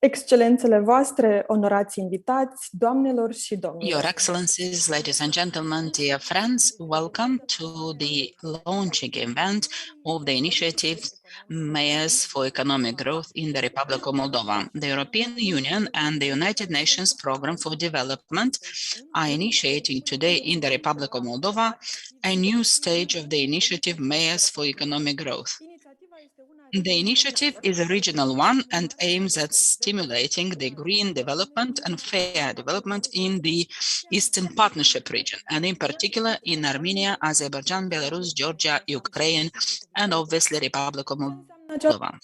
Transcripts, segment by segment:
Excelențele voastre, onorați invitați, doamnelor și domnilor. Your Excellencies, ladies and gentlemen, dear friends, welcome to the launching event of the initiative Mayors for Economic Growth in the Republic of Moldova. The European Union and the United Nations Programme for Development are initiating today in the Republic of Moldova a new stage of the initiative Mayors for Economic Growth. The initiative is a regional one and aims at stimulating the green development and fair development in the Eastern Partnership region, and in particular in Armenia, Azerbaijan, Belarus, Georgia, Ukraine, and obviously Republic of Moldova.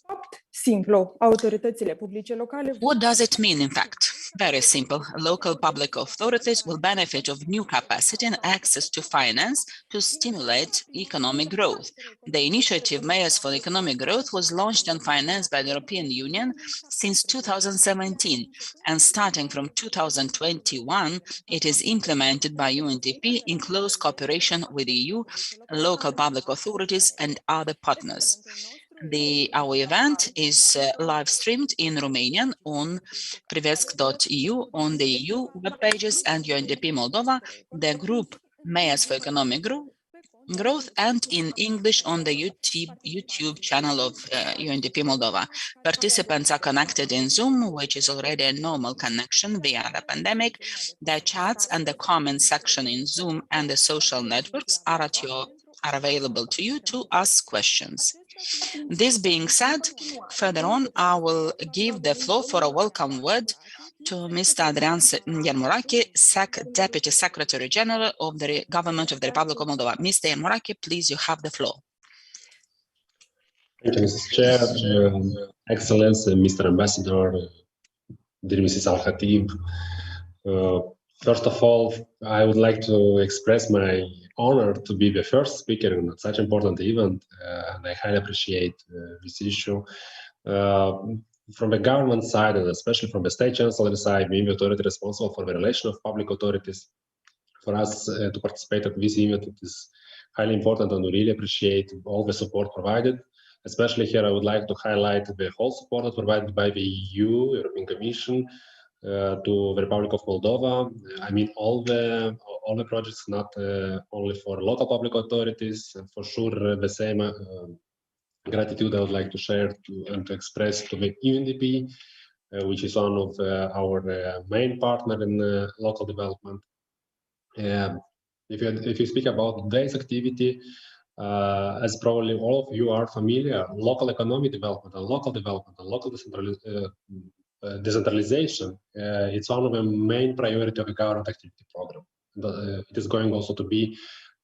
Simplu, autoritățile publice locale. What does it mean, in fact? Very simple. Local public authorities will benefit of new capacity and access to finance to stimulate economic growth. The initiative Mayors for Economic Growth was launched and financed by the European Union since 2017, and starting from 2021, it is implemented by UNDP in close cooperation with the EU, local public authorities, and other partners. Our event is live streamed in Romanian on privesc.eu, on the EU web pages and UNDP Moldova, the group Mayors for Economic Growth, and in English on the YouTube channel of UNDP Moldova. Participants are connected in Zoom, which is already a normal connection via the pandemic. The chats and the comment section in Zoom and the social networks are available to you to ask questions. This being said, further on, I will give the floor for a welcome word to Mr. Adrian Yermuraki, Deputy Secretary General of the Government of the Republic of Moldova. Mr. Yermuraki, please, you have the floor. Thank you, Mrs. Chair, Excellency, Mr. Ambassador, dear Mrs. Al-Khatib. First of all, I would like to express my honor to be the first speaker in such an important event, and I highly appreciate this issue. From the government side, and especially from the state chancellor side, being the authority responsible for the relation of public authorities, for us to participate at this event, it is highly important, and we really appreciate all the support provided. Especially here, I would like to highlight the whole support provided by the EU, European Commission, to the Republic of Moldova. I mean, all the projects, not only for local public authorities. And for sure, the same gratitude I would like to share and to express to the UNDP, which is one of our main partner in local development. If you speak about today's activity, as probably all of you are familiar, local economic development and local decentralization, it's one of the main priority of the government activity program. It is going also to be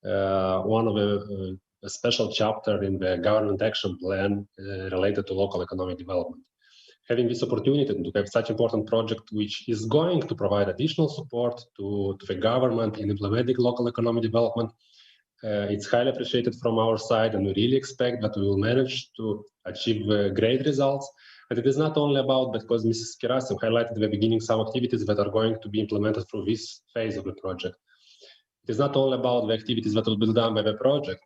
one of the a special chapter in the government action plan related to local economic development. Having this opportunity to have such important project, which is going to provide additional support to the government in implementing local economic development, it's highly appreciated from our side, and we really expect that we will manage to achieve great results. And it is not only about, because Mrs. Kirasim highlighted at the beginning some activities that are going to be implemented through this phase of the project. It is not only about the activities that will be done by the project,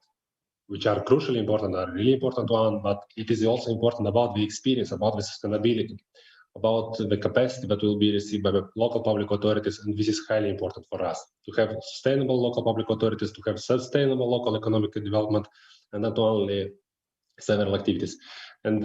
which are crucially important, are really important one, but it is also important about the experience, about the sustainability, about the capacity that will be received by the local public authorities, and this is highly important for us, to have sustainable local public authorities, to have sustainable local economic development, and not only several activities. And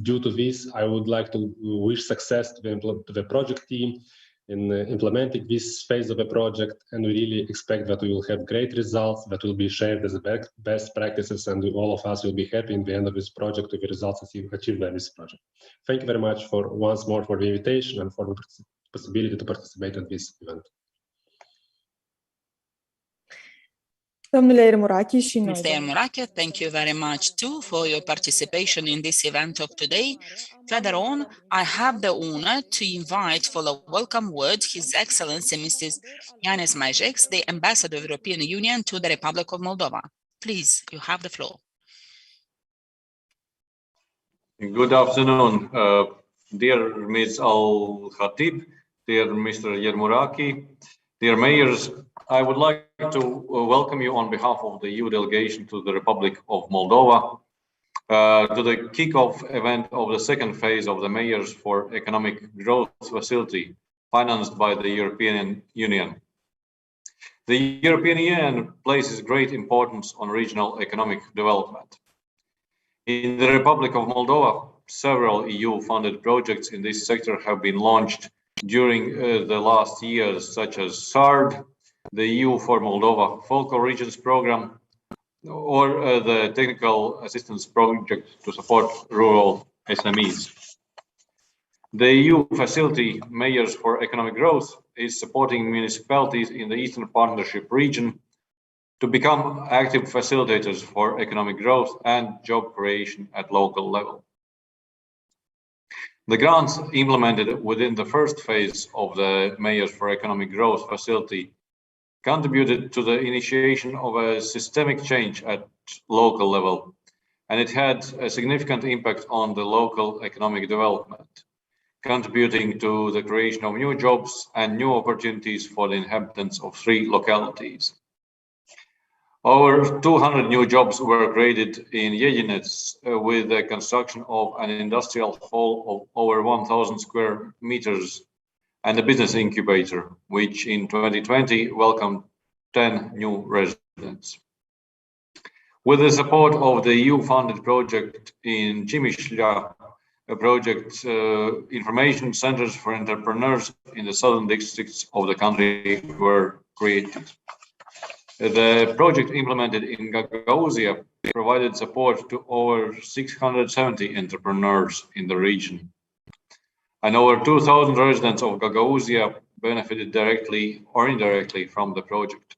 due to this, I would like to wish success to the project team in implementing this phase of the project, and we really expect that we will have great results that will be shared as best practices, and all of us will be happy in the end of this project with the results achieved by this project. Thank you very much for once more for the invitation and for the possibility to participate in this event. Domnule Yermuraki și noi. Mr. Yermuraki, thank you very much too for your participation in this event of today. Further on, I have the honor to invite for a welcome word His Excellency Mrs. Yanis Majeks, the Ambassador of the European Union to the Republic of Moldova. Please, you have the floor. Good afternoon, dear Ms. Al-Khatib, dear Mr. Yermuraki, dear mayors. I would like to welcome you on behalf of the EU delegation to the Republic of Moldova. to the kickoff event of the second phase of the Mayors for Economic Growth Facility, financed by the European Union. The European Union places great importance on regional economic development. In the Republic of Moldova, several EU-funded projects in this sector have been launched during the last years, such as SARD, the EU for Moldova Focal Regions Program, or the Technical Assistance Project to support rural SMEs. The EU facility, Mayors for Economic Growth, is supporting municipalities in the Eastern Partnership region to become active facilitators for economic growth and job creation at local level. The grants implemented within the first phase of the Mayors for Economic Growth facility contributed to the initiation of a systemic change at local level, and it had a significant impact on the local economic development, contributing to the creation of new jobs and new opportunities for the inhabitants of 3 localities. Over 200 new jobs were created in Jedinets with the construction of an industrial hall of over 1,000 square meters and a business incubator, which in 2020 welcomed 10 new residents. With the support of the EU-funded project in Cimișlea, a project information centers for entrepreneurs in the southern districts of the country were created. The project implemented in Gagauzia provided support to over 670 entrepreneurs in the region. And over 2,000 residents of Gagauzia benefited directly or indirectly from the project.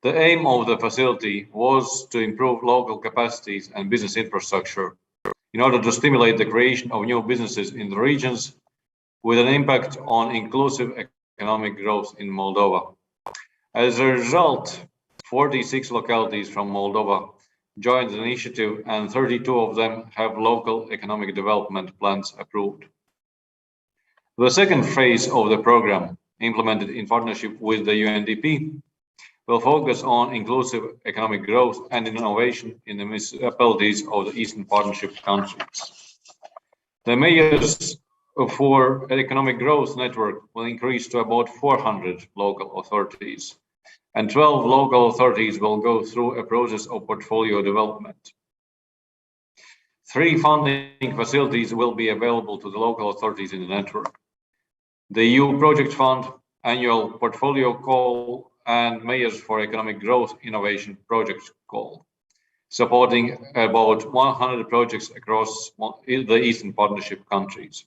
The aim of the facility was to improve local capacities and business infrastructure in order to stimulate the creation of new businesses in the regions with an impact on inclusive economic growth in Moldova. As a result, 46 localities from Moldova joined the initiative and 32 of them have local economic development plans approved. The second phase of the program, implemented in partnership with the UNDP, will focus on inclusive economic growth and innovation in the municipalities of the Eastern Partnership countries. The Mayors for Economic Growth network will increase to about 400 local authorities, and 12 local authorities will go through a process of portfolio development. 3 funding facilities will be available to the local authorities in the network: the EU Project Fund, Annual Portfolio Call, and Mayors for Economic Growth Innovation Project Call, supporting about 100 projects across the Eastern Partnership countries.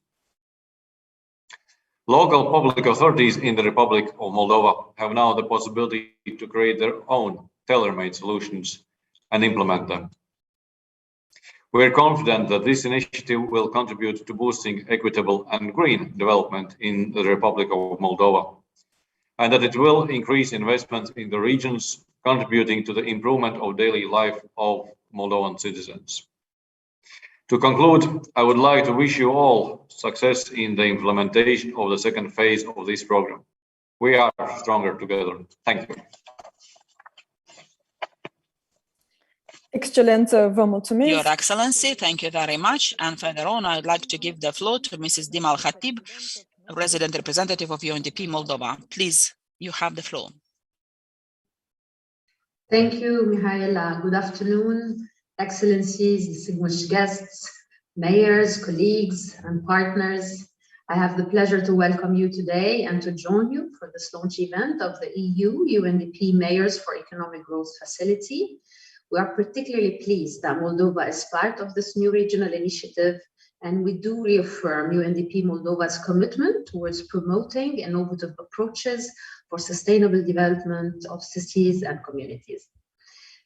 Local public authorities in the Republic of Moldova have now the possibility to create their own tailor-made solutions and implement them. We are confident that this initiative will contribute to boosting equitable and green development in the Republic of Moldova, and that it will increase investments in the regions, contributing to the improvement of daily life of Moldovan citizens. To conclude, I would like to wish you all success in the implementation of the second phase of this program. We are stronger together. Thank you. Excelență, vă mulțumesc. Your Excellency, thank you very much. And further on, I'd like to give the floor to Mrs. Dimal Khatib, Resident Representative of UNDP Moldova. Please, you have the floor. Thank you, Mihaela. Good afternoon, Excellencies, distinguished guests, mayors, colleagues, and partners. I have the pleasure to welcome you today and to join you for this launch event of the EU-UNDP Mayors for Economic Growth Facility. We are particularly pleased that Moldova is part of this new regional initiative, and we do reaffirm UNDP Moldova's commitment towards promoting innovative approaches for sustainable development of cities and communities.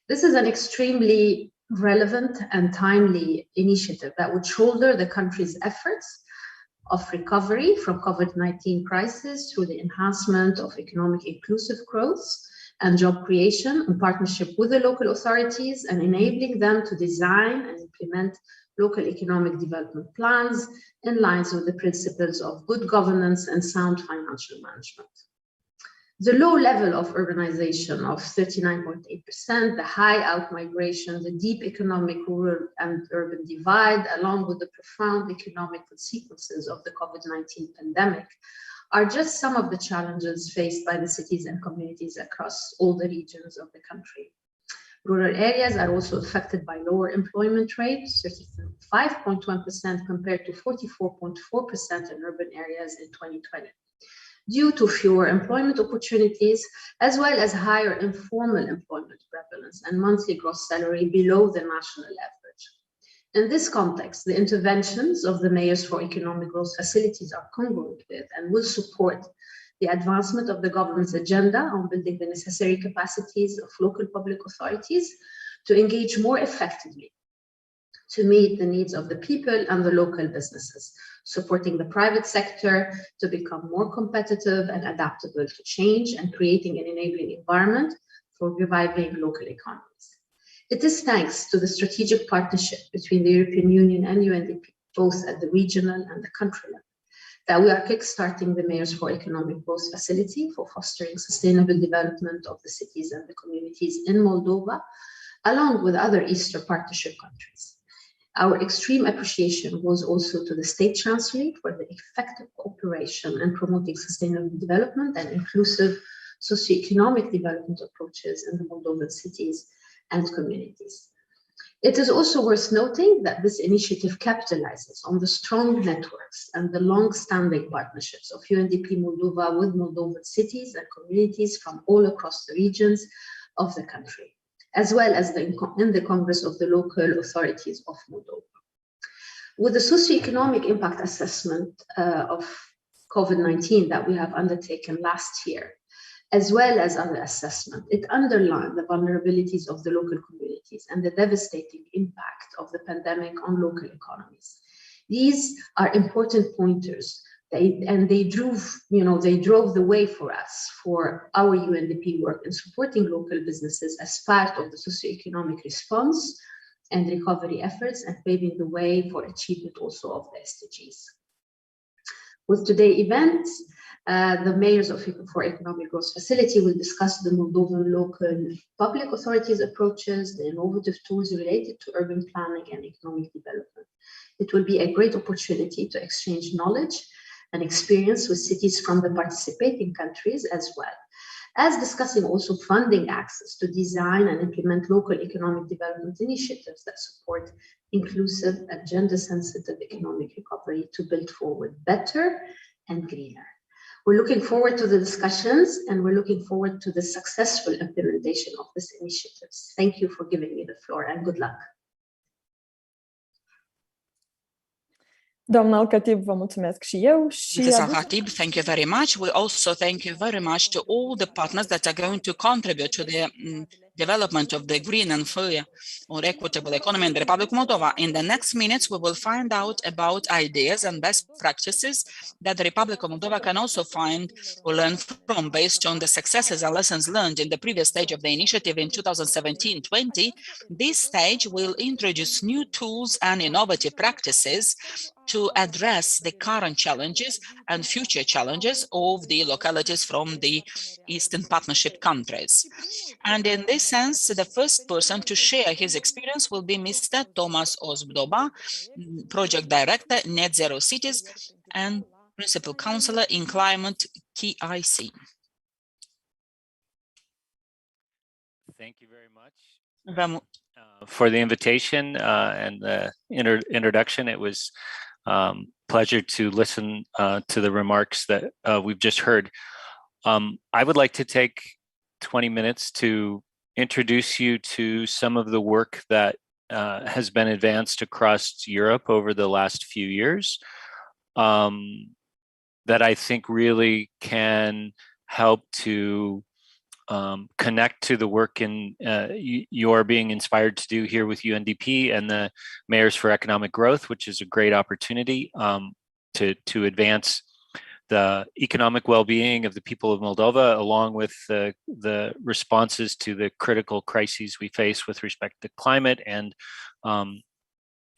This is an extremely relevant and timely initiative that would shoulder the country's efforts of recovery from COVID-19 crisis through the enhancement of economic inclusive growth and job creation in partnership with the local authorities, and enabling them to design and implement local economic development plans in line with the principles of good governance and sound financial management. The low level of urbanization of 39.8%, the high outmigration, the deep economic rural and urban divide, along with the profound economic consequences of the COVID-19 pandemic, are just some of the challenges faced by the cities and communities across all the regions of the country. Rural areas are also affected by lower employment rates, 35.1% compared to 44.4% in urban areas in 2020, due to fewer employment opportunities, as well as higher informal employment prevalence and monthly gross salary below the national average. In this context, the interventions of the Mayors for Economic Growth facilities are congruent with and will support the advancement of the government's agenda on building the necessary capacities of local public authorities to engage more effectively to meet the needs of the people and the local businesses, supporting the private sector to become more competitive and adaptable to change and creating an enabling environment for reviving local economies. It is thanks to the strategic partnership between the European Union and UNDP, both at the regional and the country level, that we are kickstarting the Mayors for Economic Growth facility for fostering sustainable development of the cities and the communities in Moldova, along with other Eastern Partnership countries. Our extreme appreciation goes also to the State Chancellery for the effective cooperation and promoting sustainable development and inclusive socioeconomic development approaches in the Moldovan cities and communities. It is also worth noting that this initiative capitalizes on the strong networks and the long-standing partnerships of UNDP Moldova with Moldovan cities and communities from all across the regions of the country, as well as in the Congress of the Local Authorities of Moldova. With the socioeconomic impact assessment of COVID-19 that we have undertaken last year, as well as other assessment, it underlined the vulnerabilities of the local communities and the devastating impact of the pandemic on local economies. These are important pointers, they drove the way for us for our UNDP work in supporting local businesses as part of the socioeconomic response and recovery efforts, and paving the way for achievement also of the SDGs. With today's event, the Mayors for Economic Growth facility will discuss the Moldovan local public authorities approaches, the innovative tools related to urban planning and economic development. It will be a great opportunity to exchange knowledge and experience with cities from the participating countries, as well as discussing also funding access to design and implement local economic development initiatives that support inclusive and gender-sensitive economic recovery to build forward better and greener. We're looking forward to the discussions, and we're looking forward to the successful implementation of these initiatives. Thank you for giving me the floor, and good luck. Doamna Al-Khatib, vă mulțumesc și eu. Mrs. Al-Khatib, thank you very much. We also thank you very much to all the partners that are going to contribute to the development of the green and fair or equitable economy in the Republic of Moldova. In the next minutes, we will find out about ideas and best practices that the Republic of Moldova can also find or learn from based on the successes and lessons learned in the previous stage of the initiative in 2017-20. This stage will introduce new tools and innovative practices to address the current challenges and future challenges of the localities from the Eastern Partnership countries. And in this sense, the first person to share his experience will be Mr. Thomas Ozdoba, Project Director, Net Zero Cities, and Principal Counselor in Climate KIC. Thank you very much for the invitation and the introduction. It was pleasure to listen to the remarks that we've just heard. I would like to take 20 minutes to introduce you to some of the work that has been advanced across Europe over the last few years that I think really can help to connect to the work you are being inspired to do here with UNDP and the Mayors for Economic Growth, which is a great opportunity to advance the economic well-being of the people of Moldova, along with the responses to the critical crises we face with respect to climate and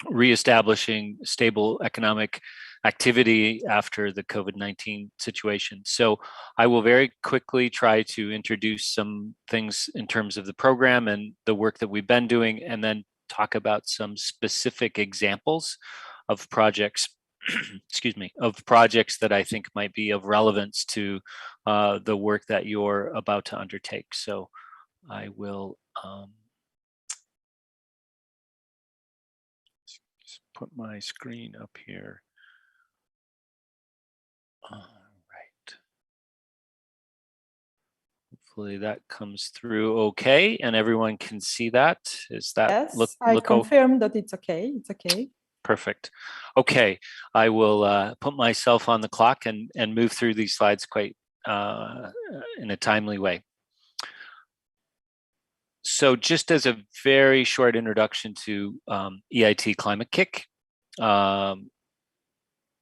reestablishing stable economic activity after the COVID-19 situation. So I will very quickly try to introduce some things in terms of the program and the work that we've been doing, and then talk about some specific examples of projects, excuse me, of projects that I think might be of relevance to the work that you're about to undertake. So I will just put my screen up here. All right. Hopefully that comes through okay, and everyone can see that. Is that Yes, I confirm that it's okay. It's okay. Perfect. Okay, I will put myself on the clock and move through these slides quite in a timely way. So just as a very short introduction to EIT Climate Kick, it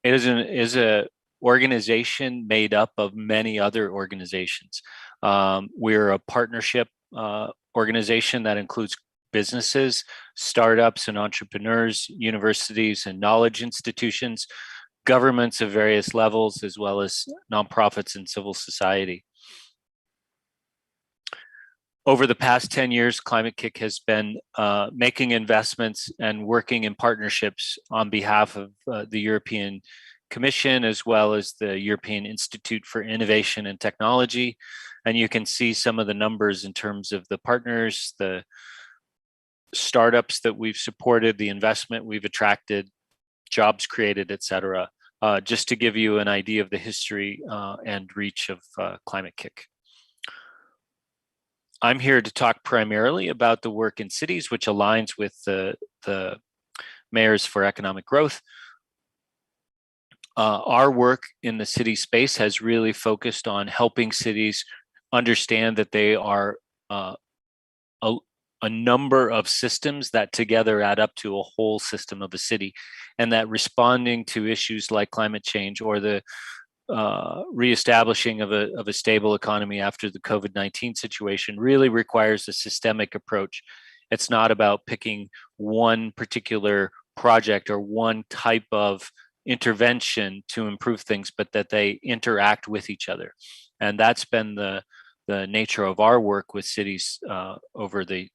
is a organization made up of many other organizations. We're a partnership organization that includes businesses, startups and entrepreneurs, universities and knowledge institutions, governments of various levels, as well as nonprofits and civil society. Over the past 10 years, Climate Kick has been making investments and working in partnerships on behalf of the European Commission, as well as the European Institute for Innovation and Technology. And you can see some of the numbers in terms of the partners, the startups that we've supported, the investment we've attracted, jobs created, et cetera, just to give you an idea of the history and reach of Climate Kick. I'm here to talk primarily about the work in cities, which aligns with the Mayors for Economic Growth. Our work in the city space has really focused on helping cities understand that they are a number of systems that together add up to a whole system of a city, and that responding to issues like climate change or the reestablishing of a stable economy after the COVID-19 situation really requires a systemic approach. It's not about picking one particular project or one type of intervention to improve things, but that they interact with each other. And that's been the nature of our work with cities over the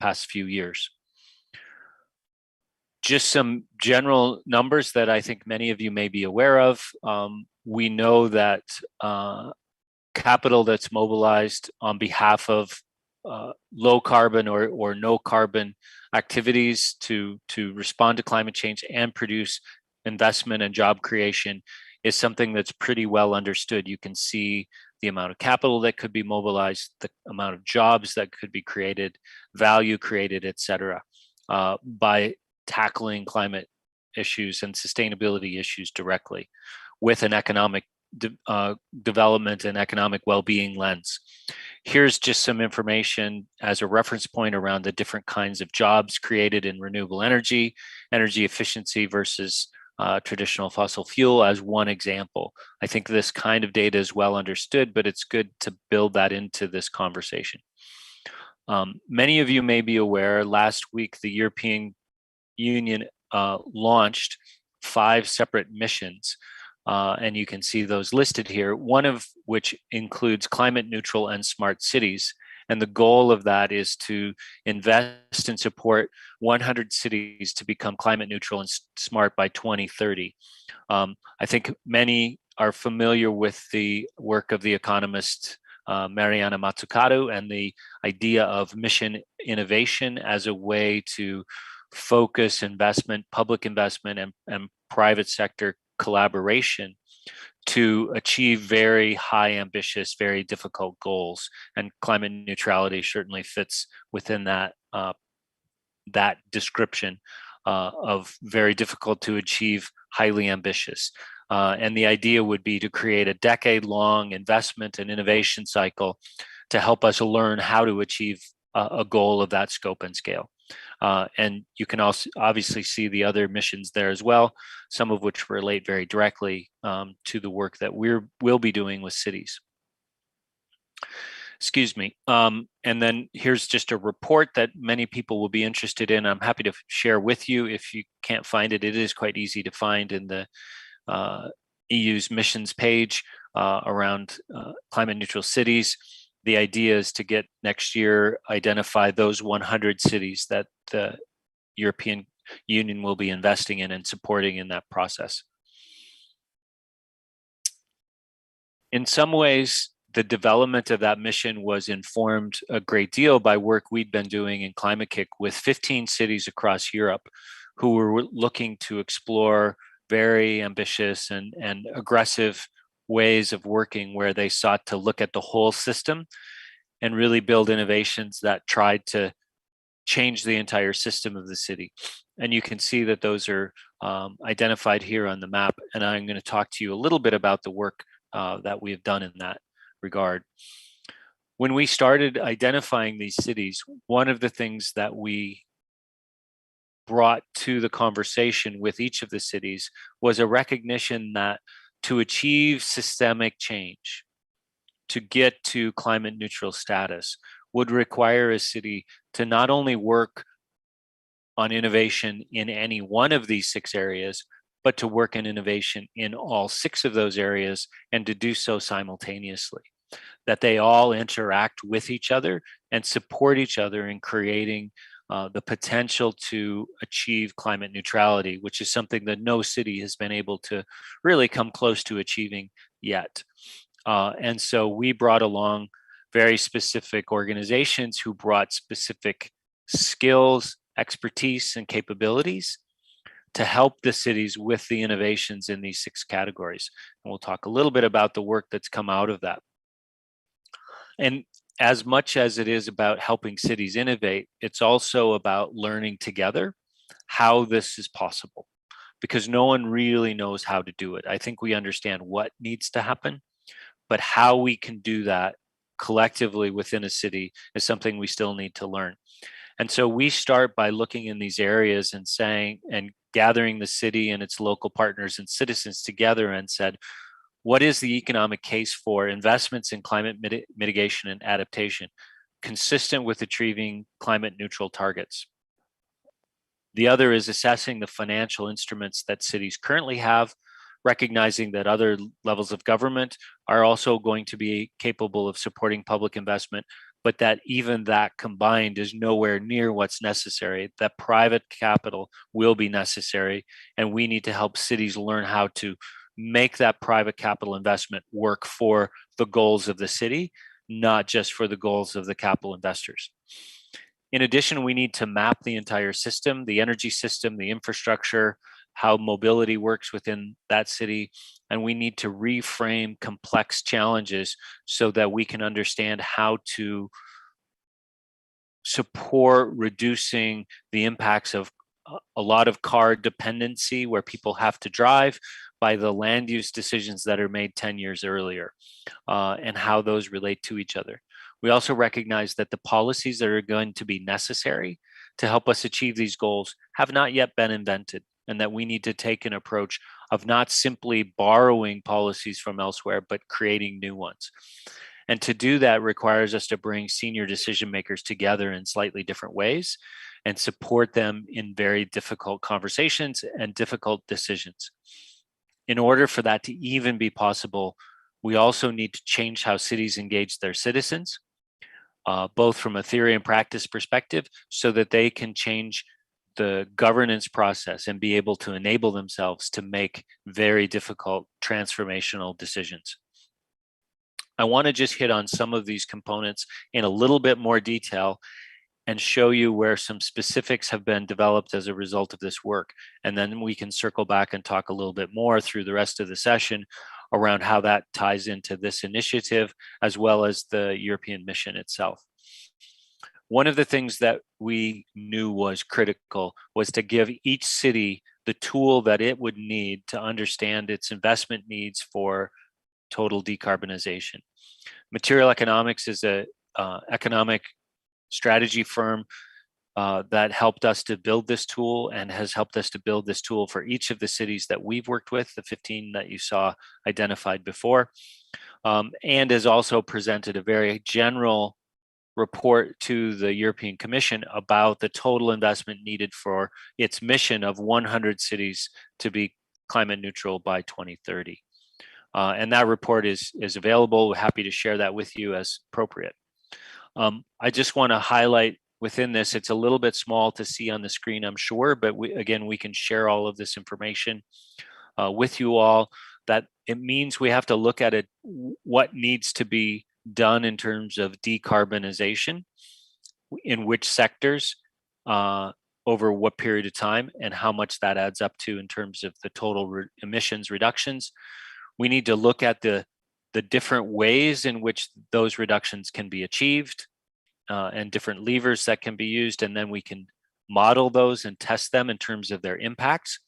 past few years. Just some general numbers that I think many of you may be aware of. We know that capital that's mobilized on behalf of low carbon or no carbon activities to respond to climate change and produce investment and job creation is something that's pretty well understood. You can see the amount of capital that could be mobilized, the amount of jobs that could be created, value created, et cetera, by tackling climate issues and sustainability issues directly with an economic development and economic well-being lens. Here's just some information as a reference point around the different kinds of jobs created in renewable energy, energy efficiency versus traditional fossil fuel as one example. I think this kind of data is well understood, but it's good to build that into this conversation. Many of you may be aware, last week the European Union launched 5 separate missions, and you can see those listed here, one of which includes climate neutral and smart cities. And the goal of that is to invest and support 100 cities to become climate neutral and smart by 2030. I think many are familiar with the work of the economist Mariana Mazzucato and the idea of mission innovation as a way to focus investment, public investment, and private sector collaboration to achieve very high, ambitious, very difficult goals. And climate neutrality certainly fits within that that description of very difficult to achieve, highly ambitious. And the idea would be to create a decade-long investment and innovation cycle to help us learn how to achieve a goal of that scope and scale. And you can also obviously see the other missions there as well, some of which relate very directly to the work that we'll be doing with cities. Excuse me. And then here's just a report that many people will be interested in. I'm happy to share with you. If you can't find it, it is quite easy to find in the EU's missions page around climate neutral cities. The idea is to get next year, identify those 100 cities that the European Union will be investing in and supporting in that process. In some ways, the development of that mission was informed a great deal by work we'd been doing in Climate Kick with 15 cities across Europe who were looking to explore very ambitious and aggressive ways of working where they sought to look at the whole system and really build innovations that tried to change the entire system of the city. And you can see that those are identified here on the map. And I'm going to talk to you a little bit about the work that we have done in that regard. When we started identifying these cities, one of the things that we brought to the conversation with each of the cities was a recognition that to achieve systemic change, to get to climate neutral status, would require a city to not only work on innovation in any one of these 6 areas, but to work in innovation in all 6 of those areas and to do so simultaneously. That they all interact with each other and support each other in creating the potential to achieve climate neutrality, which is something that no city has been able to really come close to achieving yet. And so we brought along very specific organizations who brought specific skills, expertise, and capabilities to help the cities with the innovations in these 6 categories. And we'll talk a little bit about the work that's come out of that. And as much as it is about helping cities innovate, it's also about learning together how this is possible, because no one really knows how to do it. I think we understand what needs to happen, but how we can do that collectively within a city is something we still need to learn. And so we start by looking in these areas and saying, and gathering the city and its local partners and citizens together and said, what is the economic case for investments in climate mitigation and adaptation consistent with achieving climate neutral targets? The other is assessing the financial instruments that cities currently have, recognizing that other levels of government are also going to be capable of supporting public investment, but that even that combined is nowhere near what's necessary, that private capital will be necessary, and we need to help cities learn how to make that private capital investment work for the goals of the city, not just for the goals of the capital investors. In addition, we need to map the entire system, the energy system, the infrastructure, how mobility works within that city, and we need to reframe complex challenges so that we can understand how to support reducing the impacts of a lot of car dependency where people have to drive by the land use decisions that are made 10 years earlier, and how those relate to each other. We also recognize that the policies that are going to be necessary to help us achieve these goals have not yet been invented, and that we need to take an approach of not simply borrowing policies from elsewhere, but creating new ones. And to do that requires us to bring senior decision makers together in slightly different ways and support them in very difficult conversations and difficult decisions. In order for that to even be possible, we also need to change how cities engage their citizens, both from a theory and practice perspective, so that they can change the governance process and be able to enable themselves to make very difficult transformational decisions. I want to just hit on some of these components in a little bit more detail and show you where some specifics have been developed as a result of this work. And then we can circle back and talk a little bit more through the rest of the session around how that ties into this initiative, as well as the European mission itself. One of the things that we knew was critical was to give each city the tool that it would need to understand its investment needs for total decarbonization. Material Economics is a economic strategy firm that helped us to build this tool and has helped us to build this tool for each of the cities that we've worked with, the 15 that you saw identified before, and has also presented a very general report to the European Commission about the total investment needed for its mission of 100 cities to be climate neutral by 2030. And that report is available. We're happy to share that with you as appropriate. I just want to highlight within this, it's a little bit small to see on the screen, I'm sure, but we can share all of this information with you all, that it means we have to look at it, what needs to be done in terms of decarbonization, in which sectors, over what period of time, and how much that adds up to in terms of the total emissions reductions. We need to look at the different ways in which those reductions can be achieved, and different levers that can be used, and then we can model those and test them in terms of their impacts.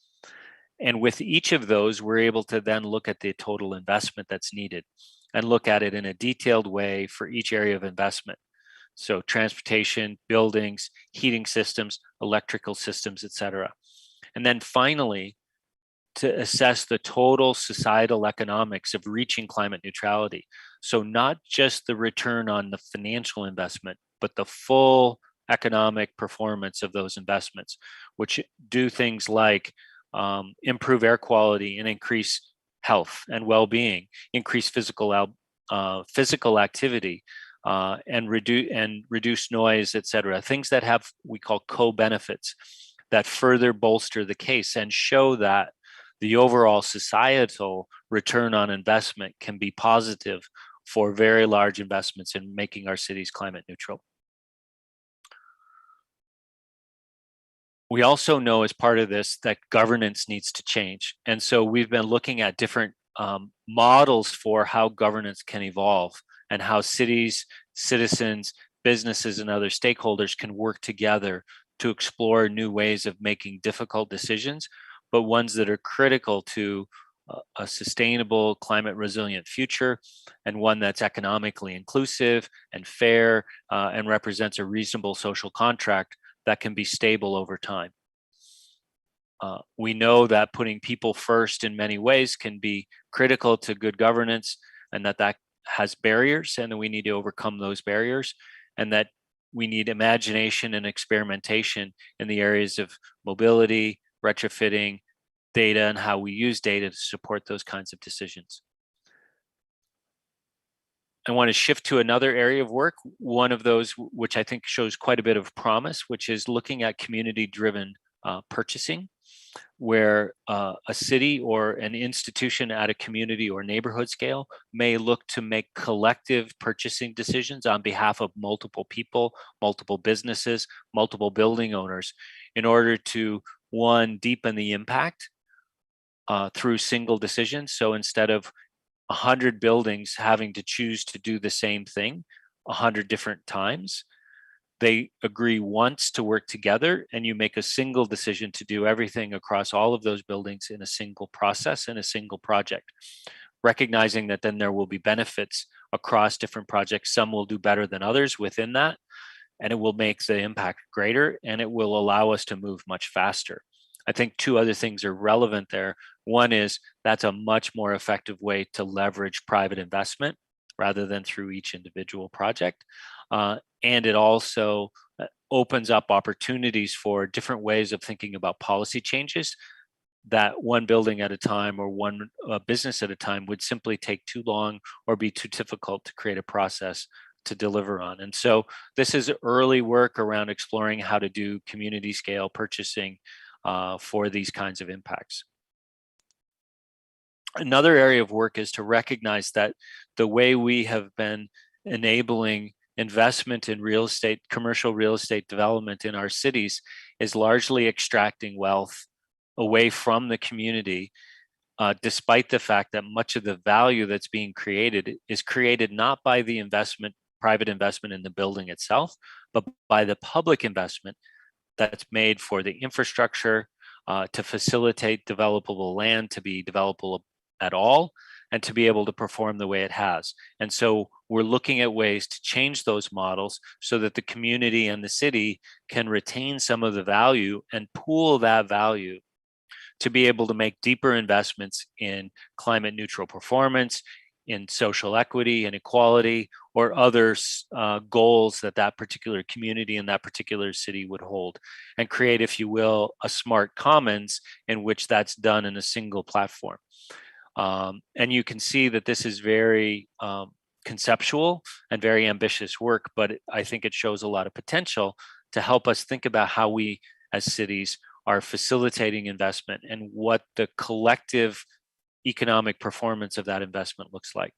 And with each of those, we're able to then look at the total investment that's needed and look at it in a detailed way for each area of investment. So transportation, buildings, heating systems, electrical systems, et cetera. And then finally, to assess the total societal economics of reaching climate neutrality. So not just the return on the financial investment, but the full economic performance of those investments, which do things like improve air quality and increase health and well-being, increase physical activity, and reduce noise, et cetera. Things that have, we call co-benefits, that further bolster the case and show that the overall societal return on investment can be positive for very large investments in making our cities climate neutral. We also know as part of this that governance needs to change. And so we've been looking at different models for how governance can evolve and how cities, citizens, businesses, and other stakeholders can work together to explore new ways of making difficult decisions, but ones that are critical to a sustainable, climate resilient future, and one that's economically inclusive and fair, and represents a reasonable social contract that can be stable over time. We know that putting people first in many ways can be critical to good governance, and that has barriers, and that we need to overcome those barriers, and that we need imagination and experimentation in the areas of mobility, retrofitting, data, and how we use data to support those kinds of decisions. I want to shift to another area of work, one of those which I think shows quite a bit of promise, which is looking at community-driven purchasing, where a city or an institution at a community or neighborhood scale may look to make collective purchasing decisions on behalf of multiple people, multiple businesses, multiple building owners, in order to, one, deepen the impact through single decisions. So instead of 100 buildings having to choose to do the same thing 100 different times, they agree once to work together, and you make a single decision to do everything across all of those buildings in a single process, in a single project, recognizing that then there will be benefits across different projects. Some will do better than others within that, and it will make the impact greater, and it will allow us to move much faster. I think two other things are relevant there. One is that's a much more effective way to leverage private investment rather than through each individual project. And it also opens up opportunities for different ways of thinking about policy changes that one building at a time or one business at a time would simply take too long or be too difficult to create a process to deliver on. And so this is early work around exploring how to do community scale purchasing for these kinds of impacts. Another area of work is to recognize that the way we have been enabling investment in real estate, commercial real estate development in our cities is largely extracting wealth away from the community, despite the fact that much of the value that's being created is created not by the private investment in the building itself, but by the public investment that's made for the infrastructure to facilitate developable land to be developable at all, and to be able to perform the way it has. And so we're looking at ways to change those models so that the community and the city can retain some of the value and pool that value to be able to make deeper investments in climate neutral performance, in social equity and equality, or other goals that that particular community in that particular city would hold, and create, if you will, a smart commons in which that's done in a single platform. And you can see that this is very conceptual and very ambitious work, but I think it shows a lot of potential to help us think about how we as cities are facilitating investment and what the collective economic performance of that investment looks like.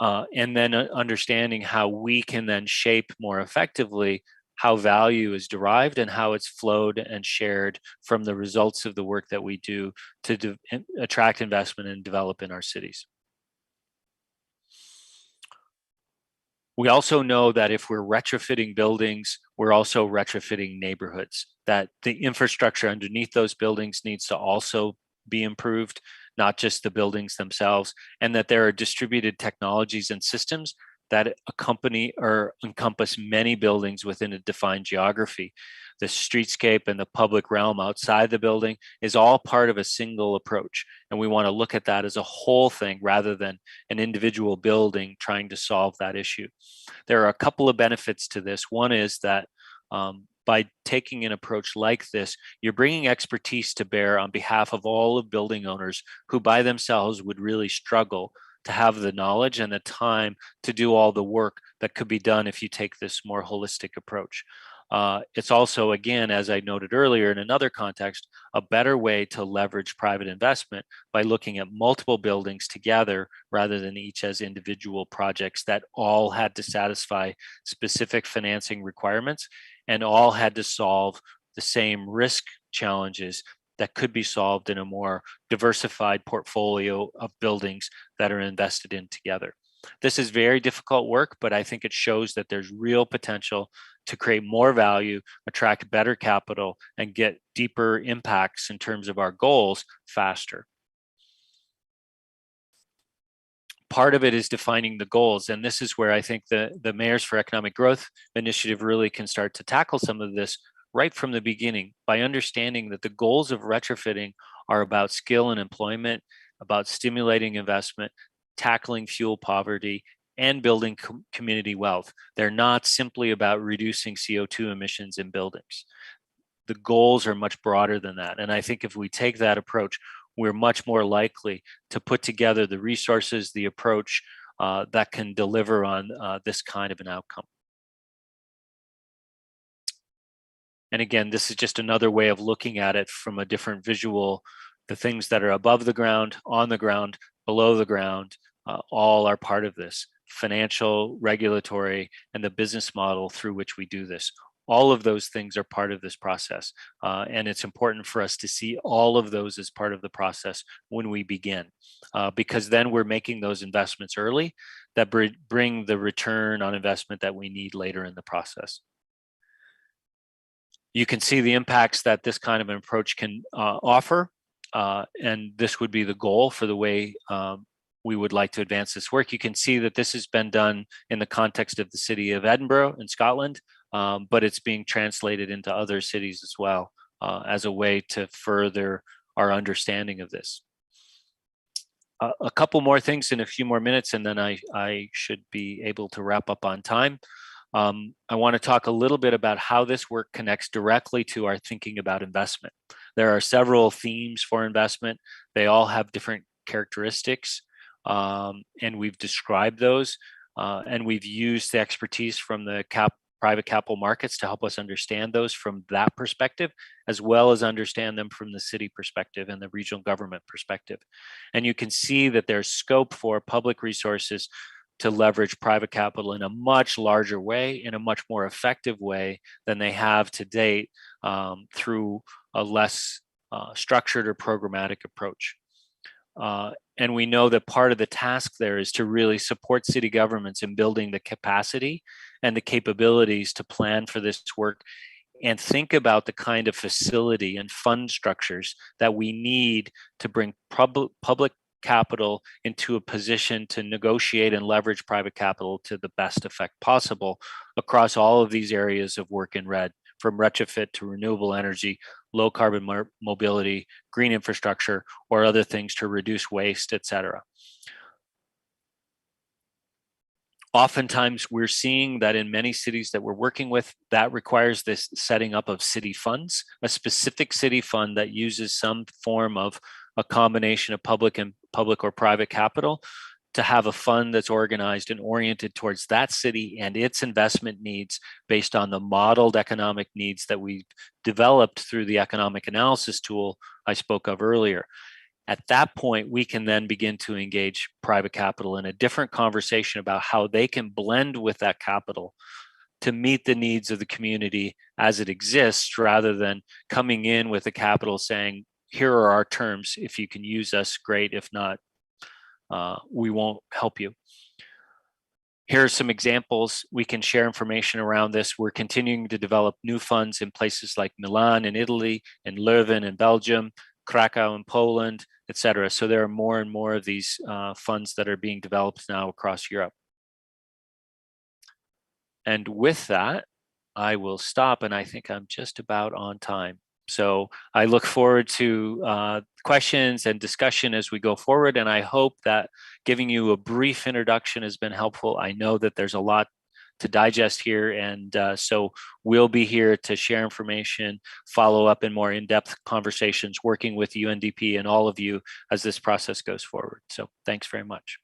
And then understanding how we can then shape more effectively how value is derived and how it's flowed and shared from the results of the work that we do to attract investment and develop in our cities. We also know that if we're retrofitting buildings, we're also retrofitting neighborhoods, that the infrastructure underneath those buildings needs to also be improved, not just the buildings themselves, and that there are distributed technologies and systems that accompany or encompass many buildings within a defined geography. The streetscape and the public realm outside the building is all part of a single approach. And we want to look at that as a whole thing rather than an individual building trying to solve that issue. There are a couple of benefits to this. One is that by taking an approach like this, you're bringing expertise to bear on behalf of all of building owners who by themselves would really struggle to have the knowledge and the time to do all the work that could be done if you take this more holistic approach. It's also, again, as I noted earlier in another context, a better way to leverage private investment by looking at multiple buildings together rather than each as individual projects that all had to satisfy specific financing requirements and all had to solve the same risk challenges that could be solved in a more diversified portfolio of buildings that are invested in together. This is very difficult work, but I think it shows that there's real potential to create more value, attract better capital, and get deeper impacts in terms of our goals faster. Part of it is defining the goals, and this is where I think the Mayors for Economic Growth initiative really can start to tackle some of this right from the beginning by understanding that the goals of retrofitting are about skill and employment, about stimulating investment, tackling fuel poverty, and building community wealth. They're not simply about reducing CO2 emissions in buildings. The goals are much broader than that. And I think if we take that approach, we're much more likely to put together the resources, the approach that can deliver on this kind of an outcome. And again, this is just another way of looking at it from a different visual. The things that are above the ground, on the ground, below the ground, all are part of this. Financial, regulatory, and the business model through which we do this. All of those things are part of this process. And it's important for us to see all of those as part of the process when we begin, because then we're making those investments early that bring the return on investment that we need later in the process. You can see the impacts that this kind of an approach can offer, and this would be the goal for the way we would like to advance this work. You can see that this has been done in the context of the city of Edinburgh in Scotland, but it's being translated into other cities as well as a way to further our understanding of this. A couple more things in a few more minutes, and then I should be able to wrap up on time. I want to talk a little bit about how this work connects directly to our thinking about investment. There are several themes for investment. They all have different characteristics, and we've described those, and we've used the expertise from the private capital markets to help us understand those from that perspective, as well as understand them from the city perspective and the regional government perspective. And you can see that there's scope for public resources to leverage private capital in a much larger way, in a much more effective way than they have to date through a less structured or programmatic approach. And we know that part of the task there is to really support city governments in building the capacity and the capabilities to plan for this work and think about the kind of facility and fund structures that we need to bring public capital into a position to negotiate and leverage private capital to the best effect possible across all of these areas of work in red, from retrofit to renewable energy, low carbon mobility, green infrastructure, or other things to reduce waste, et cetera. Oftentimes, we're seeing that in many cities that we're working with, that requires this setting up of city funds, a specific city fund that uses some form of a combination of public or private capital to have a fund that's organized and oriented towards that city and its investment needs based on the modeled economic needs that we developed through the economic analysis tool I spoke of earlier. At that point, we can then begin to engage private capital in a different conversation about how they can blend with that capital to meet the needs of the community as it exists, rather than coming in with the capital saying, here are our terms. If you can use us, great. If not, we won't help you. Here are some examples. We can share information around this. We're continuing to develop new funds in places like Milan in Italy, and Leuven in Belgium, Krakow in Poland, etc. So there are more and more of these funds that are being developed now across Europe. And with that, I will stop, and I think I'm just about on time. So I look forward to questions and discussion as we go forward, and I hope that giving you a brief introduction has been helpful. I know that there's a lot to digest here, and so we'll be here to share information, follow up in more in-depth conversations, working with UNDP and all of you as this process goes forward. So thanks very much.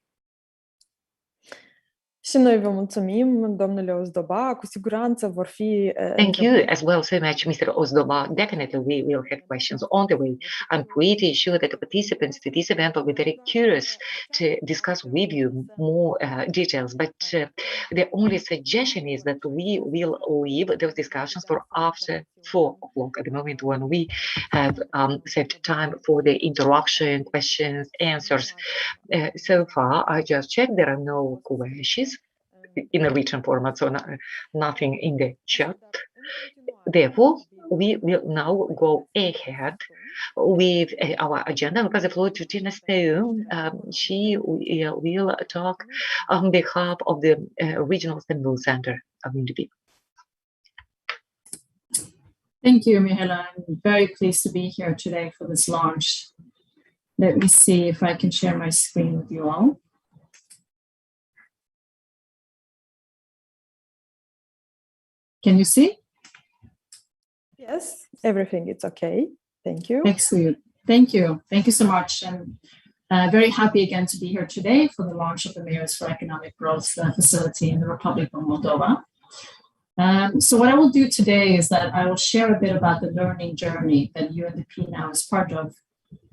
Și noi vă mulțumim, domnule Ozdoba, cu siguranță vor fi... Thank you as well so much, Mr. Ozdoba. Definitely we will have questions on the way. I'm pretty sure that the participants to this event will be very curious to discuss with you more details, but the only suggestion is that we will leave those discussions for after 4 o'clock, at the moment when we have set time for the interaction, questions, answers. So far, I just checked, there are no questions in a written format, so nothing in the chat. Therefore, we will now go ahead with our agenda. I'll pass the floor to Tina Stone. She will talk on behalf of the Regional Istanbul Center of UNDP. Thank you, Mihaela. I'm very pleased to be here today for this launch. Let me see if I can share my screen with you all. Can you see? Yes, everything is okay. Thank you. Excellent. Thank you. Thank you so much. And very happy again to be here today for the launch of the Mayors for Economic Growth facility in the Republic of Moldova. So what I will do today is that I will share a bit about the learning journey that UNDP now is part of,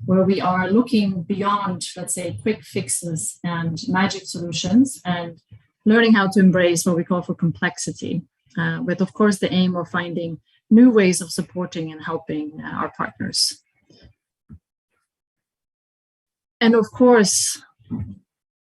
where we are looking beyond, let's say, quick fixes and magic solutions and learning how to embrace what we call for complexity, with, of course, the aim of finding new ways of supporting and helping our partners. And of course,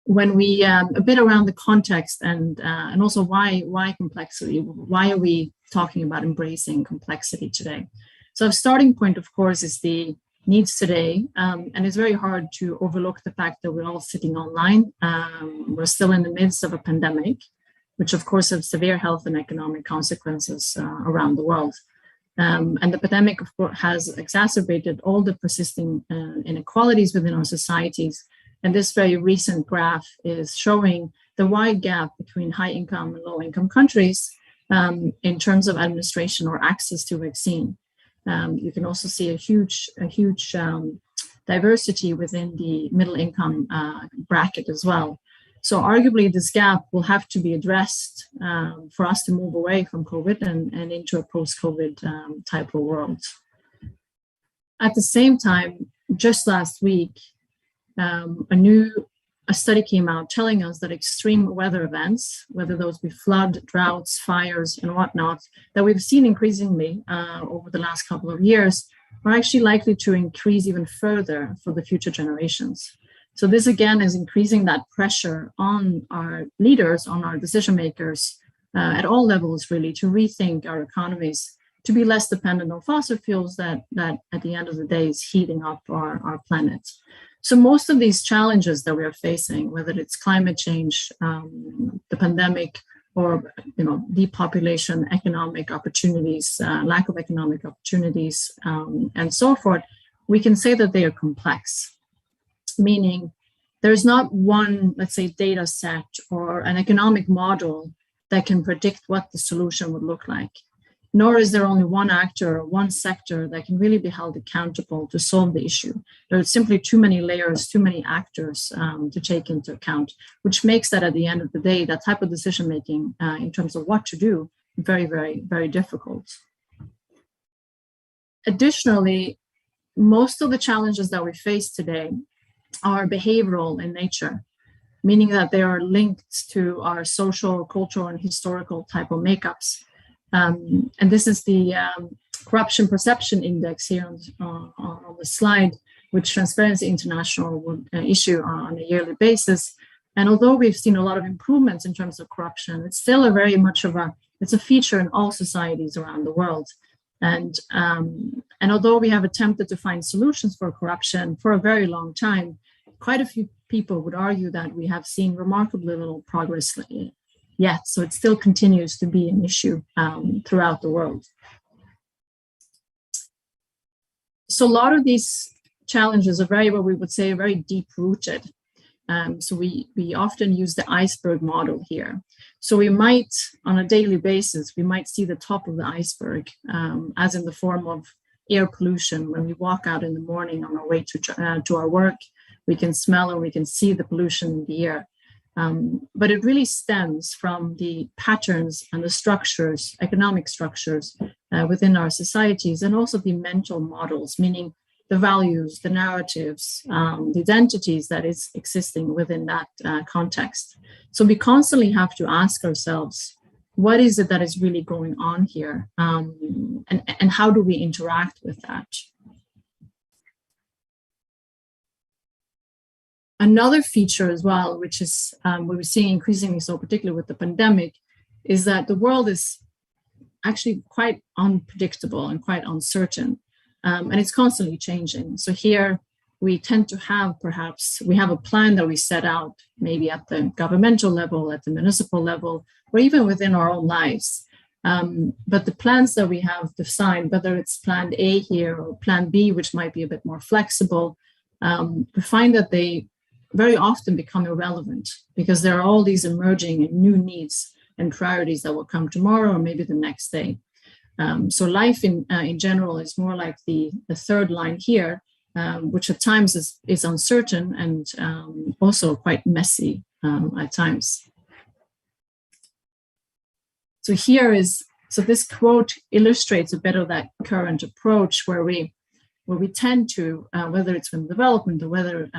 when we a bit around the context and also why complexity? Why are we talking about embracing complexity today? So a starting point, of course, is the needs today, and it's very hard to overlook the fact that we're all sitting online. We're still in the midst of a pandemic, which of course have severe health and economic consequences around the world. And the pandemic, of course, has exacerbated all the persisting inequalities within our societies. And this very recent graph is showing the wide gap between high-income and low-income countries in terms of administration or access to vaccine. You can also see a huge diversity within the middle-income bracket as well. So arguably, this gap will have to be addressed for us to move away from COVID and into a post-COVID type of world. At the same time, just last week, a study came out telling us that extreme weather events, whether those be flood, droughts, fires, and whatnot, that we've seen increasingly over the last couple of years, are actually likely to increase even further for the future generations. So this again is increasing that pressure on our leaders, on our decision makers at all levels, really, to rethink our economies, to be less dependent on fossil fuels that at the end of the day is heating up our planet. So most of these challenges that we are facing, whether it's climate change, the pandemic, or depopulation, economic opportunities, lack of economic opportunities, and so forth, we can say that they are complex, meaning there's not one, let's say, data set or an economic model that can predict what the solution would look like. Nor is there only one actor or one sector that can really be held accountable to solve the issue. There are simply too many layers, too many actors to take into account, which makes that at the end of the day, that type of decision-making in terms of what to do, very, very, very difficult. Additionally, most of the challenges that we face today are behavioral in nature, meaning that they are linked to our social, cultural, and historical type of makeups. And this is the Corruption Perception Index here on the slide, which Transparency International would issue on a yearly basis. And although we've seen a lot of improvements in terms of corruption, it's still a very much of it's a feature in all societies around the world. And although we have attempted to find solutions for corruption for a very long time, quite a few people would argue that we have seen remarkably little progress yet. So it still continues to be an issue throughout the world. So a lot of these challenges are very, what we would say, very deep-rooted. So we often use the iceberg model here. So we might, on a daily basis, we might see the top of the iceberg, as in the form of air pollution. When we walk out in the morning on our way to our work, we can smell and we can see the pollution in the air. But it really stems from the patterns and the structures, economic structures within our societies, and also the mental models, meaning the values, the narratives, the identities that is existing within that context. So we constantly have to ask ourselves, what is it that is really going on here? And how do we interact with that? Another feature as well, which is what we're seeing increasingly so, particularly with the pandemic, is that the world is actually quite unpredictable and quite uncertain. And it's constantly changing. So here we tend to have, perhaps, we have a plan that we set out, maybe at the governmental level, at the municipal level, or even within our own lives. But the plans that we have designed, whether it's plan A here or plan B, which might be a bit more flexible, we find that they very often become irrelevant because there are all these emerging and new needs and priorities that will come tomorrow or maybe the next day. So life in general is more like the third line here, which at times is uncertain and also quite messy at times. So this quote illustrates a bit of that current approach where we tend to, whether it's in development or whether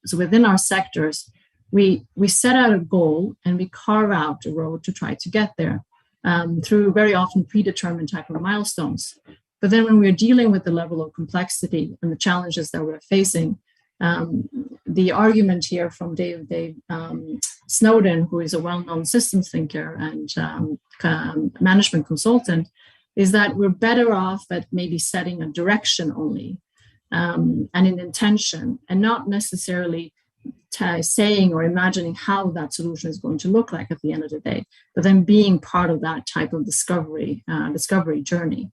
so within our sectors, we set out a goal and we carve out a road to try to get there. Through very often predetermined type of milestones. But then when we're dealing with the level of complexity and the challenges that we're facing, the argument here from Dave Snowden, who is a well-known systems thinker and management consultant, is that we're better off at maybe setting a direction only and an intention, and not necessarily saying or imagining how that solution is going to look like at the end of the day, but then being part of that type of discovery journey.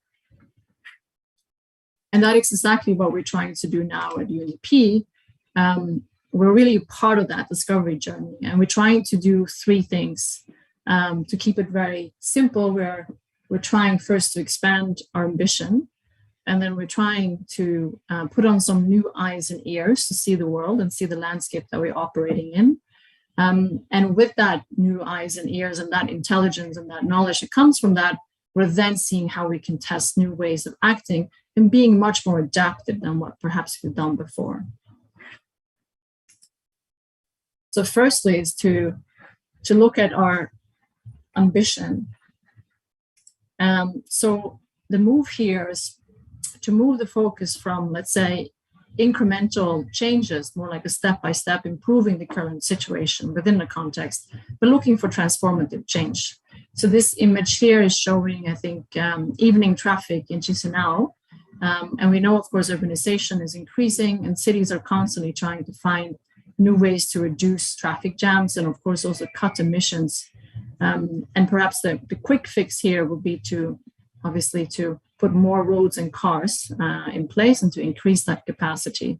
And that is exactly what we're trying to do now at UNDP. We're really part of that discovery journey, and we're trying to do three things to keep it very simple. We're trying first to expand our ambition, and then we're trying to put on some new eyes and ears to see the world and see the landscape that we're operating in. And with that new eyes and ears and that intelligence and that knowledge that comes from that, we're then seeing how we can test new ways of acting and being much more adaptive than what perhaps we've done before. So firstly is to look at our ambition. So the move here is to move the focus from, let's say, incremental changes, more like a step-by-step improving the current situation within the context, but looking for transformative change. So this image here is showing, I think, evening traffic in Chisinau. And we know, of course, urbanization is increasing and cities are constantly trying to find new ways to reduce traffic jams and, of course, also cut emissions. And perhaps the quick fix here would be to put more roads and cars in place and to increase that capacity.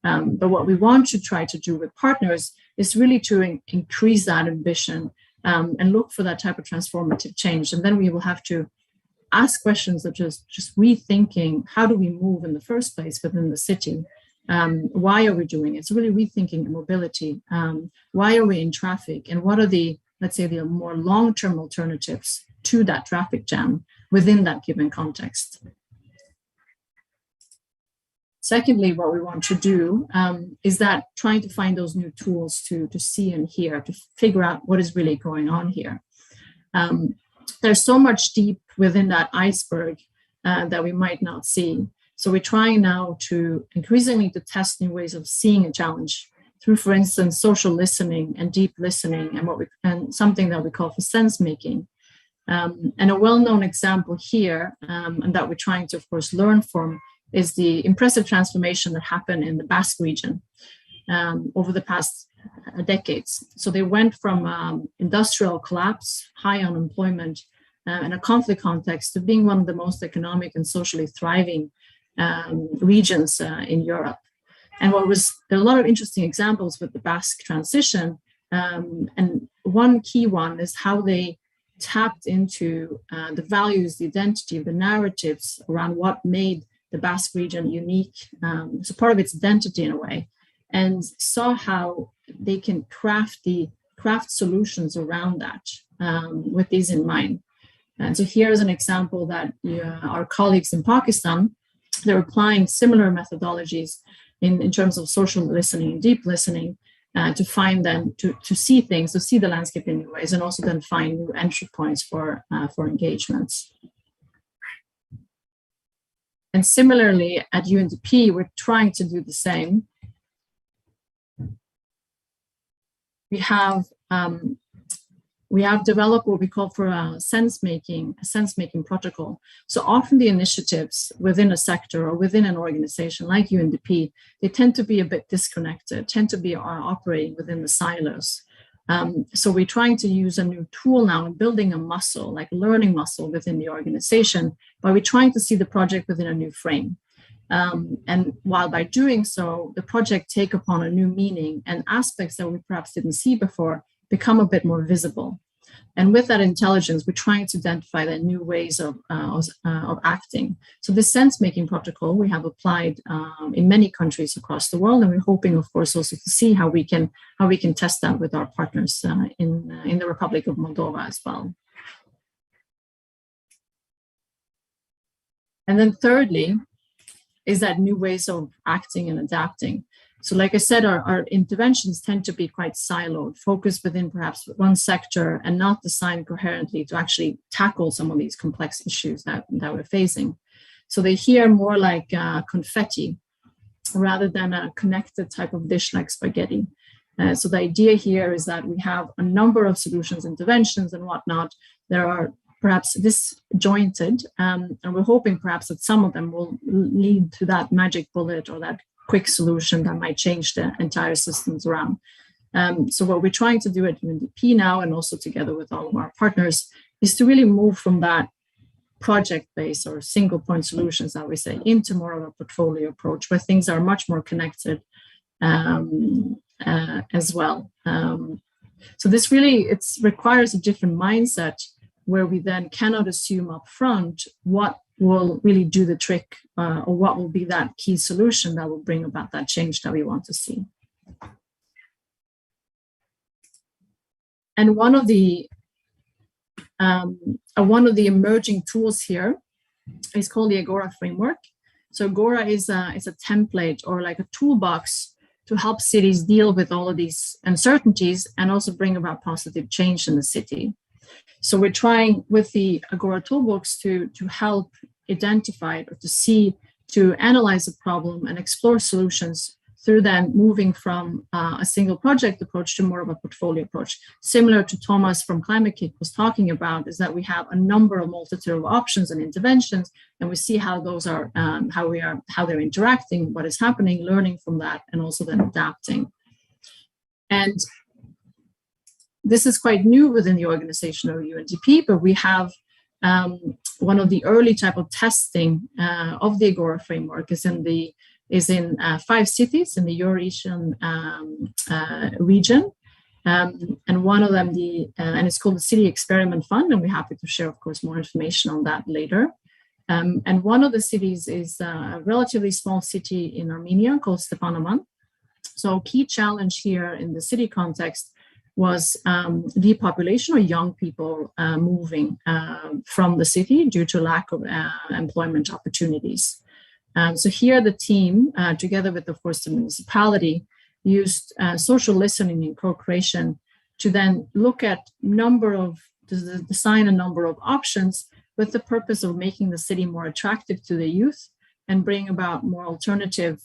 But what we want to try to do with partners is really to increase that ambition and look for that type of transformative change. And then we will have to ask questions such as just rethinking, how do we move in the first place within the city? Why are we doing it? So really rethinking mobility. Why are we in traffic? And what are the, let's say, the more long-term alternatives to that traffic jam within that given context? Secondly, what we want to do is that trying to find those new tools to see and hear, to figure out what is really going on here. There's so much deep within that iceberg that we might not see. So we're trying now to increasingly to test new ways of seeing a challenge through, for instance, social listening and deep listening, and something that we call for sense making. And a well-known example here, and that we're trying to, of course, learn from, is the impressive transformation that happened in the Basque region over the past decades. So they went from industrial collapse, high unemployment, and a conflict context to being one of the most economic and socially thriving regions in Europe. And there are a lot of interesting examples with the Basque transition. And one key one is how they tapped into the values, the identity, the narratives around what made the Basque region unique, so part of its identity in a way, and saw how they can craft solutions around that with these in mind. And so here's an example that our colleagues in Pakistan, they're applying similar methodologies in terms of social listening and deep listening to find them, to see things, to see the landscape in new ways, and also then find new entry points for engagements. And similarly, at UNDP, we're trying to do the same. We have developed what we call for a sense-making protocol. So often the initiatives within a sector or within an organization like UNDP, they tend to be a bit disconnected, tend to be operating within the silos. So we're trying to use a new tool now and building a muscle, like learning muscle within the organization, but we're trying to see the project within a new frame. And while by doing so, the project take upon a new meaning and aspects that we perhaps didn't see before become a bit more visible. And with that intelligence, we're trying to identify the new ways of acting. So this sense-making protocol we have applied in many countries across the world, and we're hoping, of course, also to see how we can test that with our partners in the Republic of Moldova as well. And then thirdly, is that new ways of acting and adapting. So like I said, our interventions tend to be quite siloed, focused within perhaps one sector and not designed coherently to actually tackle some of these complex issues that we're facing. So they hear more like confetti rather than a connected type of dish like spaghetti. So the idea here is that we have a number of solutions, interventions and whatnot. There are perhaps disjointed, and we're hoping perhaps that some of them will lead to that magic bullet or that quick solution that might change the entire systems around. So what we're trying to do at UNDP now, and also together with all of our partners, is to really move from that project-based or single point solutions that we say into more of a portfolio approach where things are much more connected as well. So this really, requires a different mindset where we then cannot assume upfront what will really do the trick or what will be that key solution that will bring about that change that we want to see. And one of the emerging tools here is called the Agora framework. So Agora is a template or like a toolbox to help cities deal with all of these uncertainties and also bring about positive change in the city. So we're trying with the Agora toolbox to help identify or to analyze a problem and explore solutions through then moving from a single project approach to more of a portfolio approach. Similar to Thomas from Climate Kick was talking about, is that we have a number of multitude of options and interventions, and we see how those are, how they're interacting, what is happening, learning from that, and also then adapting. And this is quite new within the organization of UNDP, but we have one of the early type of testing of the Agora framework is in the is in 5 cities in the Eurasian region. And one of them, and it's called the City Experiment Fund, and we're happy to share, of course, more information on that later. And one of the cities is a relatively small city in Armenia called Stepanovan. So a key challenge here in the city context was depopulation, or young people moving from the city due to lack of employment opportunities. So here the team, together with, of course, the municipality, used social listening and co-creation to then look at design a number of options with the purpose of making the city more attractive to the youth and bring about more alternative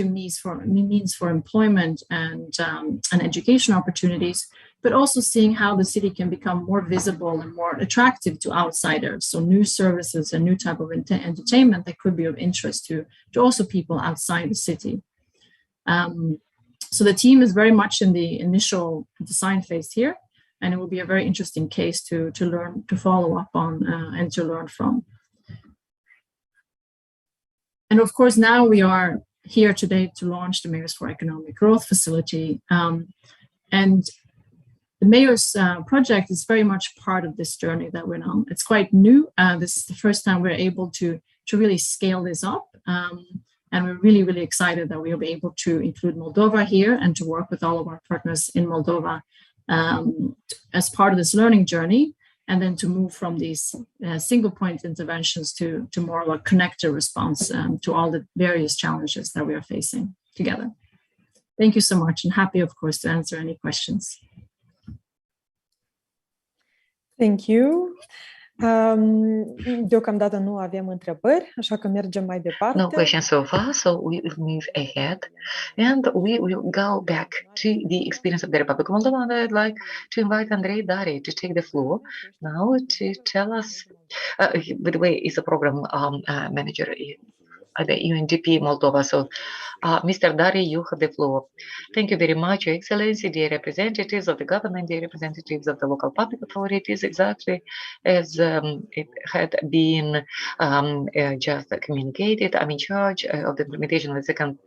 means for employment and education opportunities, but also seeing how the city can become more visible and more attractive to outsiders. So new services and new type of entertainment that could be of interest to also people outside the city. So the team is very much in the initial design phase here, and it will be a very interesting case to learn, to follow up on, and to learn from. And of course, now we are here today to launch the Mayors for Economic Growth facility. And the Mayors project is very much part of this journey that we're on. It's quite new. This is the first time we're able to really scale this up. And we're really, really excited that we'll be able to include Moldova here and to work with all of our partners in Moldova as part of this learning journey, and then to move from these single point interventions to more of a connected response to all the various challenges that we are facing together. Thank you so much, and happy, of course, to answer any questions. Thank you. Deocamdată nu avem întrebări, așa că mergem mai departe. No questions so far, so we will move ahead, and we will go back to the experience of the Republic of Moldova. And I'd like to invite Andrei Dari to take the floor now to tell us, by the way, is a program manager at the UNDP Moldova. So, Mr. Dari, you have the floor. Thank you very much, Your Excellency, dear representatives of the government, dear representatives of the local public authorities, exactly as it had been just communicated. I'm in charge of the implementation of the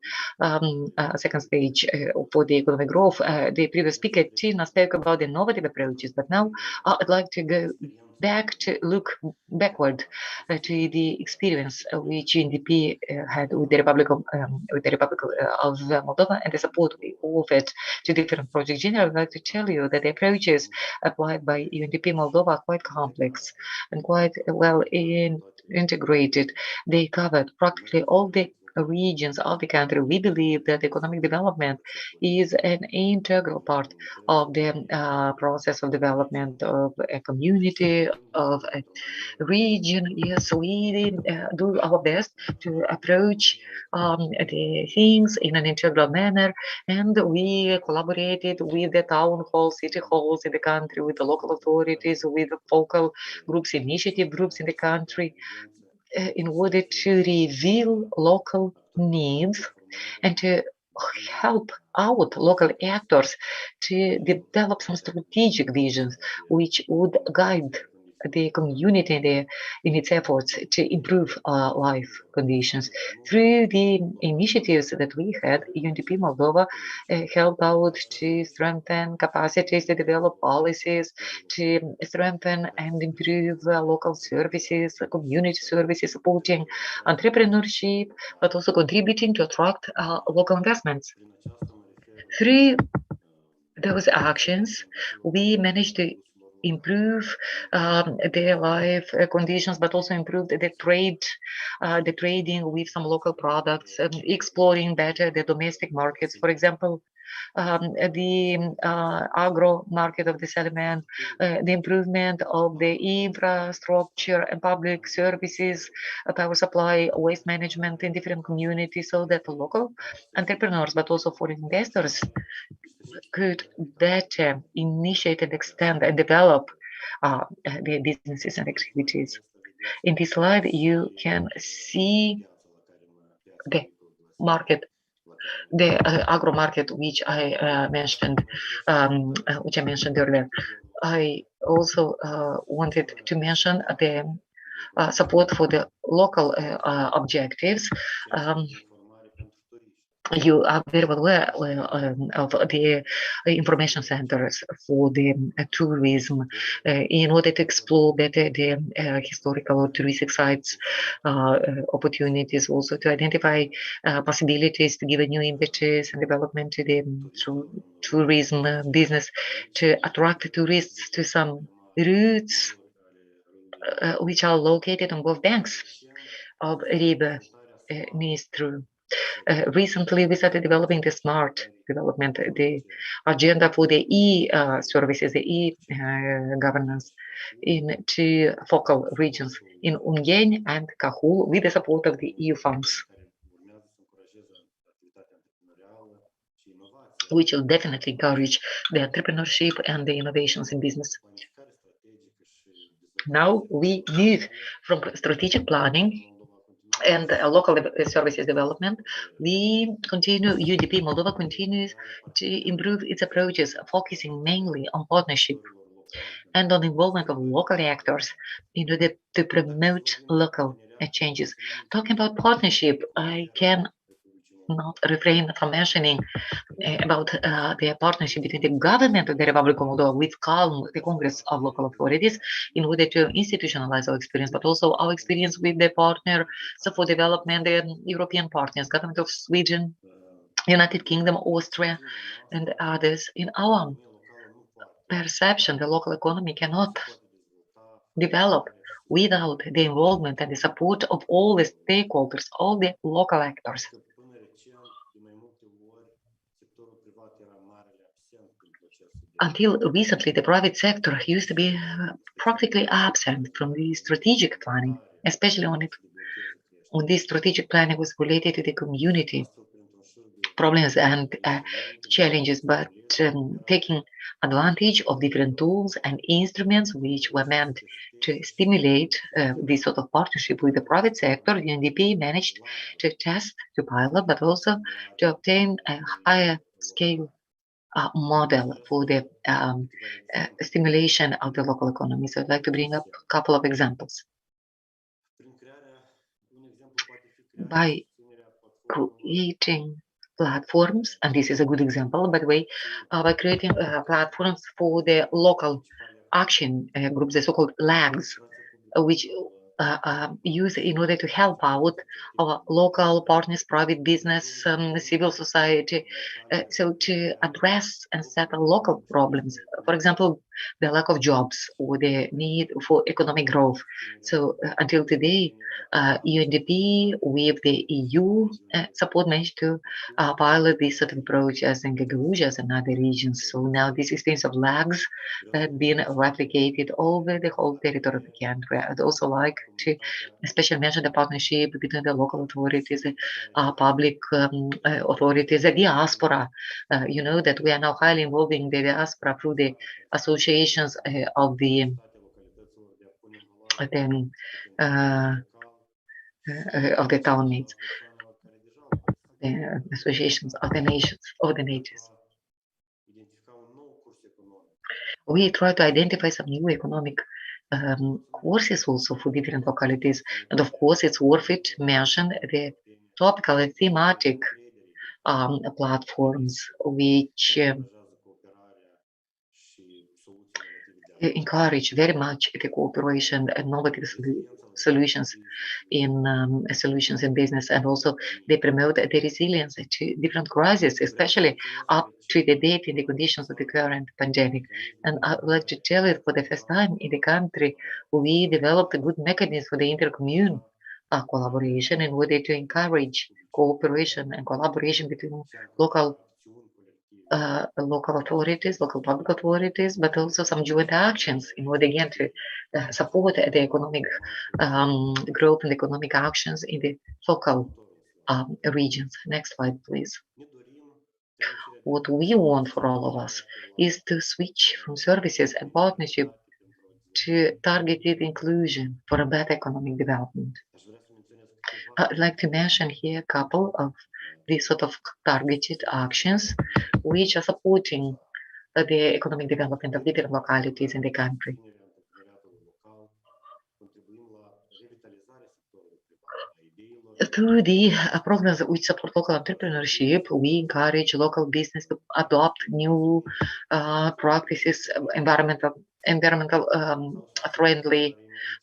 second stage for the economic growth. The previous speaker, Tina, spoke about innovative approaches, but now I'd like to go back to look backward to the experience which UNDP had with the Republic of Moldova and the support we offered to different projects. Generally, I'd like to tell you that the approaches applied by UNDP Moldova are quite complex and quite well integrated. They covered practically all the regions of the country. We believe that economic development is an integral part of the process of development of a community, of a region. Yes, we do our best to approach the things in an integral manner, and we collaborated with the town halls, city halls in the country, with the local authorities, with the focal groups, initiative groups in the country, in order to reveal local needs and to help out local actors to develop some strategic visions which would guide the community in its efforts to improve life conditions. Through the initiatives that we had, UNDP Moldova helped out to strengthen capacities to develop policies, to strengthen and improve local services, community services, supporting entrepreneurship, but also contributing to attract local investments. Through those actions, we managed to improve their life conditions, but also improve the trading with some local products, exploring better the domestic markets. For example, the agro market of the settlement, the improvement of the infrastructure and public services, power supply, waste management in different communities, so that the local entrepreneurs, but also foreign investors, could better initiate and extend and develop their businesses and activities. In this slide, you can see the market, the agro market, which I mentioned earlier. I also wanted to mention the support for the local objectives. You are very well aware of the information centers for the tourism in order to explore better the historical or touristic sites, opportunities, also to identify possibilities to give a new impetus and development to the tourism business, to attract tourists to some routes which are located on both banks of river Nistru. Recently, we started developing the smart development, the agenda for the e-services, the e-governance in two focal regions, in Ungen and Kahul, with the support of the EU funds, which will definitely encourage the entrepreneurship and the innovations in business. Now we move from strategic planning and local services development. We continue, UNDP Moldova continues to improve its approaches, focusing mainly on partnership and on involvement of local actors in order to promote local changes. Talking about partnership, I can not refrain from mentioning about the partnership between the government of the Republic of Moldova with CALM, the Congress of Local Authorities, in order to institutionalize our experience, but also our experience with the partner for development, the European partners, government of Sweden, United Kingdom, Austria, and others. In our perception, the local economy cannot develop without the involvement and the support of all the stakeholders, all the local actors. Until recently, the private sector used to be practically absent from the strategic planning, especially when this strategic planning was related to the community problems and challenges, but taking advantage of different tools and instruments which were meant to stimulate this sort of partnership with the private sector, UNDP managed to test, to pilot, but also to obtain a higher scale model for the stimulation of the local economy. So I'd like to bring up a couple of examples. By creating platforms, and this is a good example, by the way, by creating platforms for the local action groups, the so-called LAGs, which use in order to help out our local partners, private business, civil society, so to address and settle local problems. For example, the lack of jobs or the need for economic growth. So until today, UNDP with the EU support managed to pilot this sort of approach as in Gagauzhas and other regions. So now this experience of lags have been replicated over the whole territory of the country. I'd also like to especially mention the partnership between the local authorities, public authorities, the diaspora. You know that we are now highly involving the diaspora through the associations of the town mates, the associations of the nations, of the natives. We try to identify some new economic courses also for different localities. And of course, it's worth it to mention the topical and thematic platforms which encourage very much the cooperation and innovative solutions in business, and also they promote the resilience to different crises, especially up to the date in the conditions of the current pandemic. And I would like to tell you, for the first time in the country, we developed a good mechanism for the intercommune collaboration in order to encourage cooperation and collaboration between local authorities, local public authorities, but also some joint actions in order again to support the economic growth and economic actions in the focal regions. Next slide, please. What we want for all of us is to switch from services and partnership to targeted inclusion for a better economic development. I'd like to mention here a couple of these sort of targeted actions which are supporting the economic development of different localities in the country. Through the programs which support local entrepreneurship, we encourage local business to adopt new practices, environmental friendly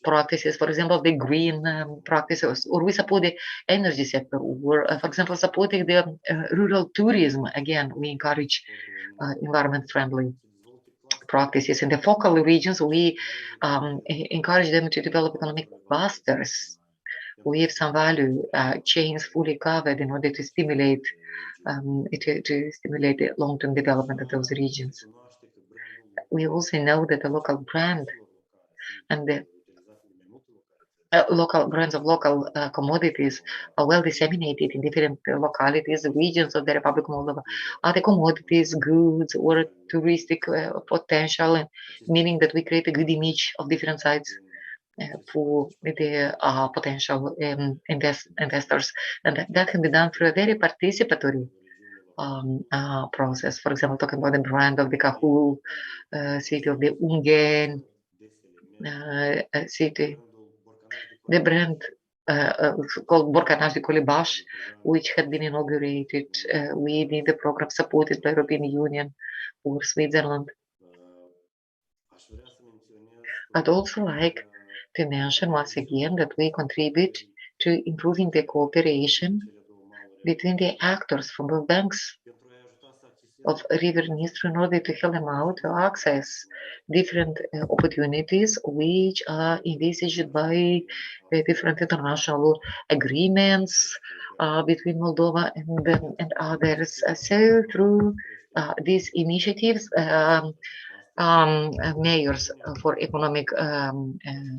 practices. For example, the green practices, or we support the energy sector, or for example, supporting the rural tourism. Again, we encourage environment friendly practices. In the focal regions, we encourage them to develop economic clusters with some value chains fully covered in order to stimulate the long-term development of those regions. We also know that the local brand and the local brands of local commodities are well disseminated in different localities, regions of the Republic of Moldova. Are the commodities, goods, or touristic potential, meaning that we create a good image of different sites for the potential investors, and that can be done through a very participatory process. For example, talking about the brand of the Cahul, city of the Ungen city, the brand called Borcanaj de Colibash, which had been inaugurated within the program supported by European Union or Switzerland. I'd also like to mention once again that we contribute to improving the cooperation between the actors from both banks of River Dniester in order to help them out to access different opportunities which are envisaged by different international agreements between Moldova and others. So through these initiatives, mayors for economic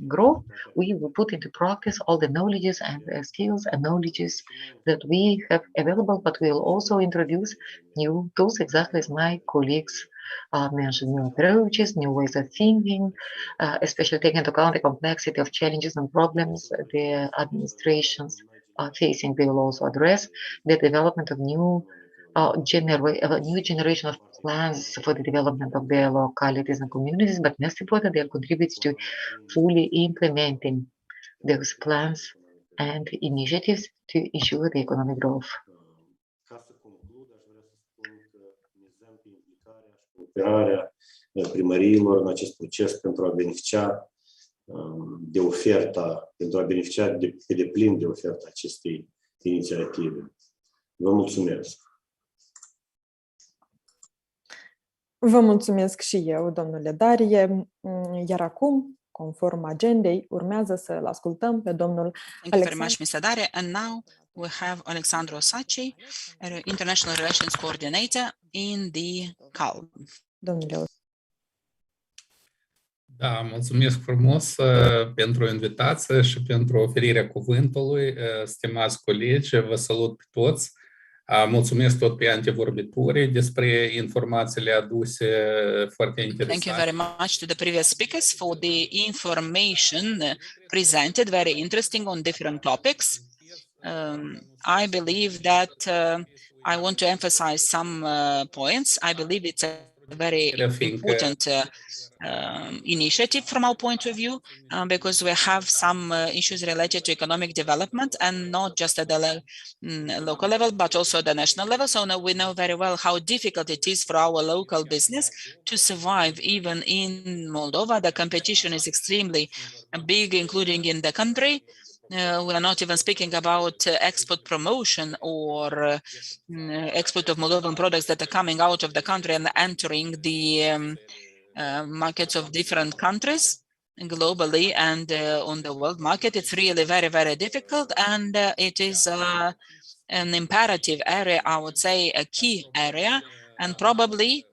growth, we will put into practice all the knowledges and skills and knowledges that we have available, but we'll also introduce new tools, exactly as my colleagues mentioned, new approaches, new ways of thinking, especially taking into account the complexity of challenges and problems the administrations are facing. They will also address the development of new generation of plans for the development of their localities and communities, but most important, they'll contribute to fully implementing those plans and initiatives to ensure the economic growth. Primăriilor în acest proces pentru a beneficia de oferta, pentru a beneficia pe deplin de oferta acestei inițiative. Vă mulțumesc! Vă mulțumesc și eu, domnule Darie, iar acum, conform agendei, urmează să-l ascultăm pe domnul Thank you very much, Mr. Darie. And now we have Alexandru Saci, International Relations Coordinator in the CAL. Domnule. Da, mulțumesc frumos pentru invitație și pentru oferirea cuvântului. Stimați colegi, vă salut pe toți. Mulțumesc tot pe antevorbitorii despre informațiile aduse foarte interesante. Thank you very much to the previous speakers for the information presented, very interesting on different topics. I believe that I want to emphasize some points. I believe it's a very important initiative from our point of view, because we have some issues related to economic development, and not just at the local level, but also at the national level. So now we know very well how difficult it is for our local business to survive even in Moldova. The competition is extremely big, including in the country. We are not even speaking about export promotion or export of Moldovan products that are coming out of the country and entering the markets of different countries globally and on the world market. It's really very, very difficult, and it is an imperative area, I would say, a key area, and probably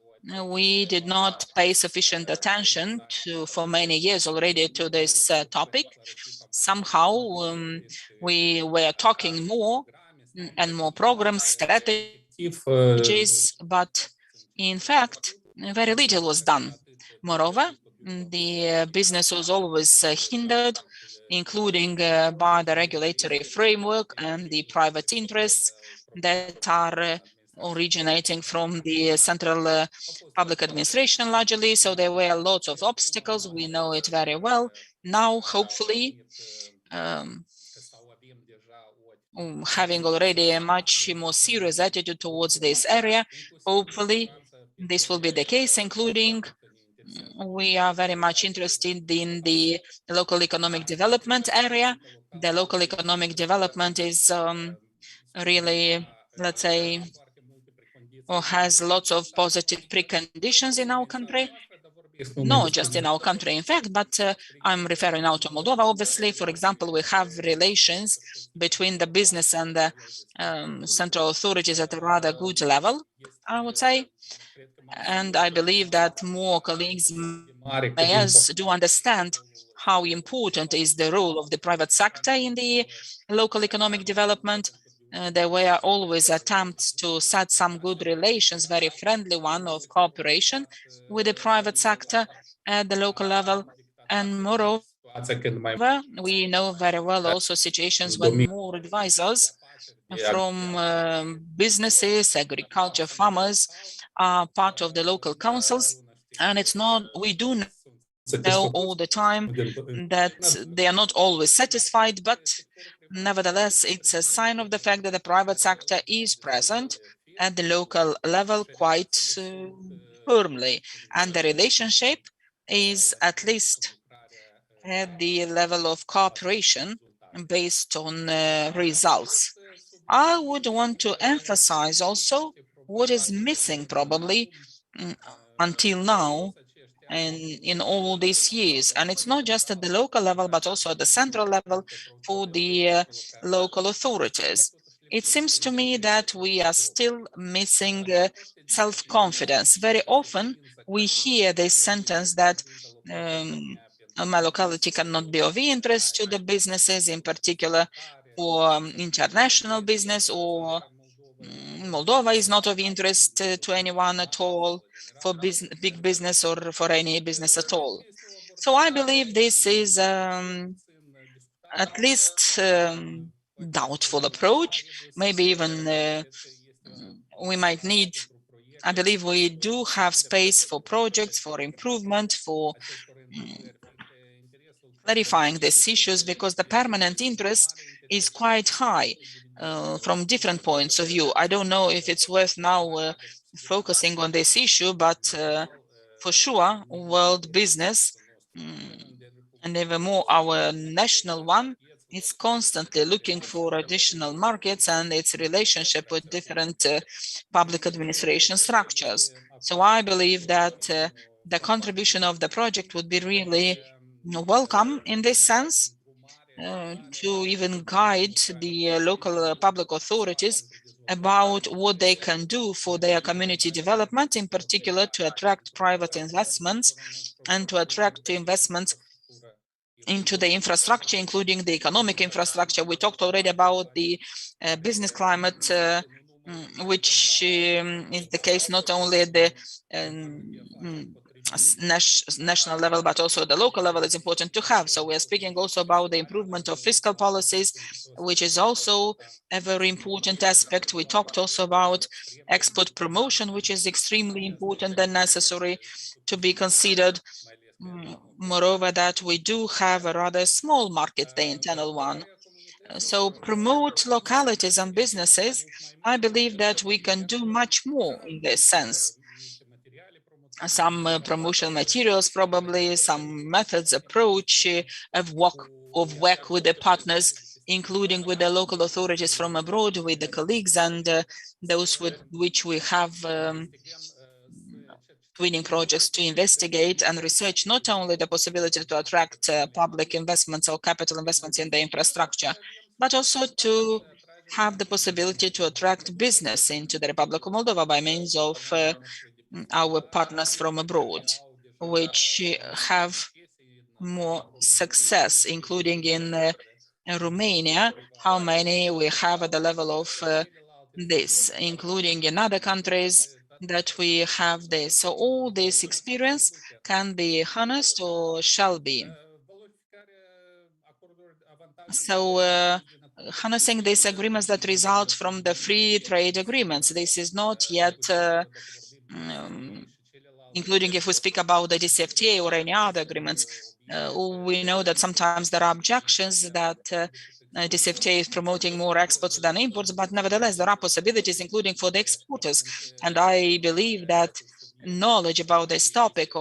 we did not pay sufficient attention for many years already to this topic. Somehow we were talking more and more programs, strategies, but in fact, very little was done. Moreover, the business was always hindered, including by the regulatory framework and the private interests that are originating from the central public administration largely. So there were lots of obstacles. We know it very well. Now, hopefully, having already a much more serious attitude towards this area. Hopefully, this will be the case, including we are very much interested in the local economic development area. The local economic development is really, let's say, or has lots of positive preconditions in our country. Not just in our country, in fact, but I'm referring now to Moldova, obviously. For example, we have relations between the business and the central authorities at a rather good level, I would say. And I believe that more colleagues mayors do understand how important is the role of the private sector in the local economic development. There were always attempts to set some good relations, very friendly one of cooperation with the private sector at the local level. And moreover, we know very well also situations when more advisors from businesses, agriculture, farmers are part of the local councils. And it's not, we do know all the time that they are not always satisfied, but nevertheless, it's a sign of the fact that the private sector is present at the local level quite firmly. And the relationship is at least at the level of cooperation based on results. I would want to emphasize also what is missing probably until now and in all these years. And it's not just at the local level, but also at the central level for the local authorities. It seems to me that we are still missing self-confidence. Very often we hear this sentence that my locality cannot be of interest to the businesses, in particular for international business, or Moldova is not of interest to anyone at all for big business or for any business at all. So I believe this is at least doubtful approach. Maybe even we might need, I believe we do have space for projects, for improvement, for clarifying these issues, because the permanent interest is quite high from different points of view. I don't know if it's worth now focusing on this issue, but for sure, world business, and even more our national one, is constantly looking for additional markets and its relationship with different public administration structures. So I believe that the contribution of the project would be really welcome in this sense, to even guide the local public authorities about what they can do for their community development, in particular to attract private investments and to attract investments into the infrastructure, including the economic infrastructure. We talked already about the business climate, which is the case not only at the national level, but also the local level is important to have. So we are speaking also about the improvement of fiscal policies, which is also a very important aspect. We talked also about export promotion, which is extremely important and necessary to be considered. Moreover, that we do have a rather small market, the internal one. So promote localities and businesses. I believe that we can do much more in this sense. Some promotional materials, probably some methods, approach of work with the partners, including with the local authorities from abroad, with the colleagues and those with which we have twinning projects to investigate and research not only the possibility to attract public investments or capital investments in the infrastructure, but also to have the possibility to attract business into the Republic of Moldova by means of our partners from abroad, which have more success, including in Romania, how many we have at the level of this, including in other countries that we have this. So all this experience can be harnessed or shall be. So harnessing these agreements that result from the free trade agreements, this is not yet including if we speak about the DCFTA or any other agreements. We know that sometimes there are objections that DCFTA is promoting more exports than imports, but nevertheless, there are possibilities, including for the exporters. And I believe that knowledge about this topic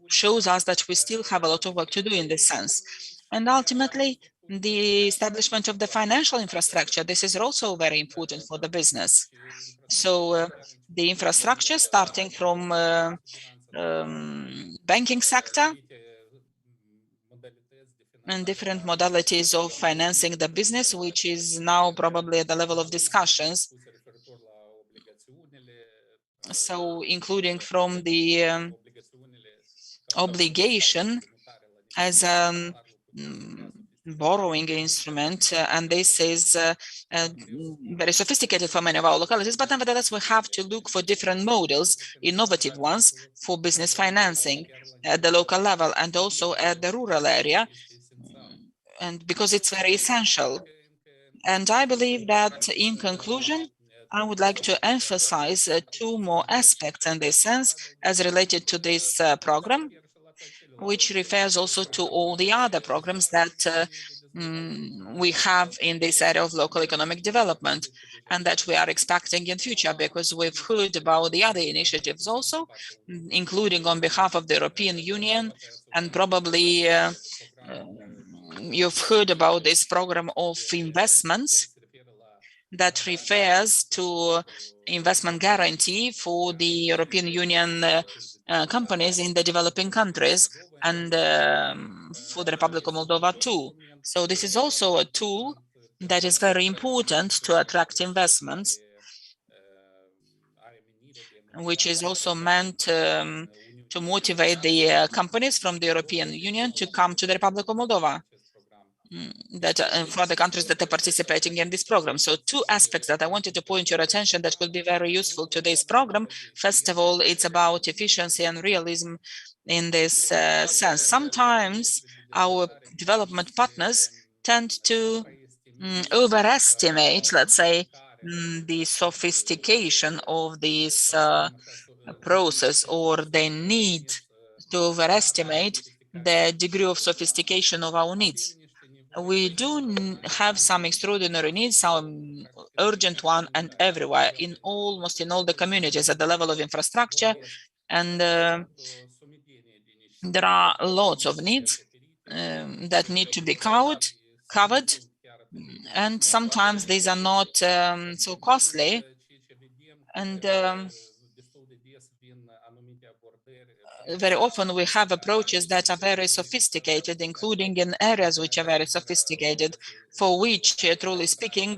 shows us that we still have a lot of work to do in this sense. And ultimately, the establishment of the financial infrastructure, this is also very important for the business. So the infrastructure starting from banking sector and different modalities of financing the business, which is now probably at the level of discussions. So including from the obligation as a borrowing instrument, and this is very sophisticated for many of our localities, but nevertheless we have to look for different models, innovative ones, for business financing at the local level and also at the rural area, and because it's very essential. And I believe that in conclusion, I would like to emphasize two more aspects in this sense as related to this program, which refers also to all the other programs that we have in this area of local economic development and that we are expecting in future, because we've heard about the other initiatives also, including on behalf of the European Union, and probably you've heard about this program of investments that refers to investment guarantee for the European Union companies in the developing countries and for the Republic of Moldova too. So this is also a tool that is very important to attract investments, which is also meant to motivate the companies from the European Union to come to the Republic of Moldova, that for the countries that are participating in this program. So two aspects that I wanted to point your attention that will be very useful to this program. First of all, it's about efficiency and realism in this sense. Sometimes our development partners tend to overestimate, let's say, the sophistication of this process, or they need to overestimate the degree of sophistication of our needs. We do have some extraordinary needs, some urgent one, and everywhere, in almost in all the communities at the level of infrastructure, and there are lots of needs that need to be covered, and sometimes these are not so costly, and very often we have approaches that are very sophisticated, including in areas which are very sophisticated, for which, truly speaking,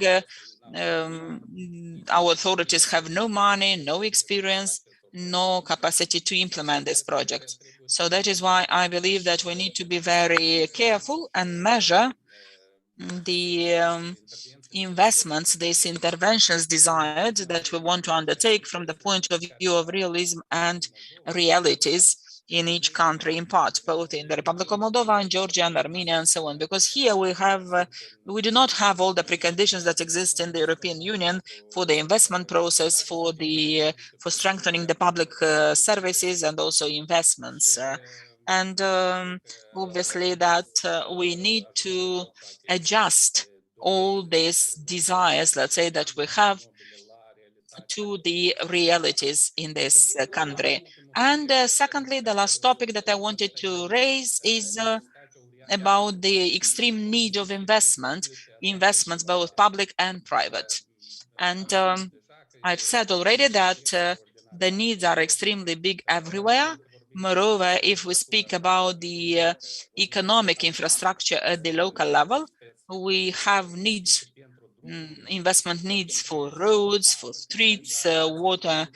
our authorities have no money, no experience, no capacity to implement this project. So that is why I believe that we need to be very careful and measure the investments, these interventions desired that we want to undertake from the point of view of realism and realities in each country in part, both in the Republic of Moldova and Georgia and Armenia and so on, because here we do not have all the preconditions that exist in the European Union for the investment process, for strengthening the public services and also investments. And obviously that we need to adjust all these desires, let's say, that we have to the realities in this country. And secondly, the last topic that I wanted to raise is about the extreme need of investments, both public and private. And I've said already that the needs are extremely big everywhere. Moreover, if we speak about the economic infrastructure at the local level, we have needs, investment needs for roads, for streets, water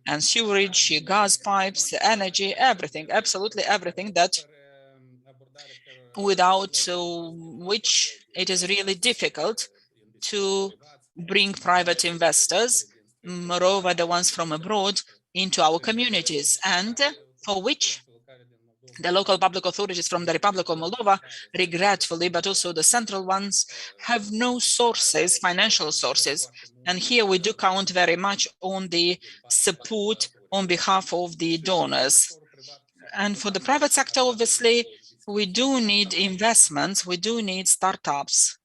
and sewerage, gas pipes, energy, everything, absolutely everything that without which it is really difficult to bring private investors, moreover the ones from abroad, into our communities, and for which the local public authorities from the Republic of Moldova, regretfully, but also the central ones, have no sources, financial sources. And here we do count very much on the support on behalf of the donors. And for the private sector, obviously, We do need investments, we do need startups.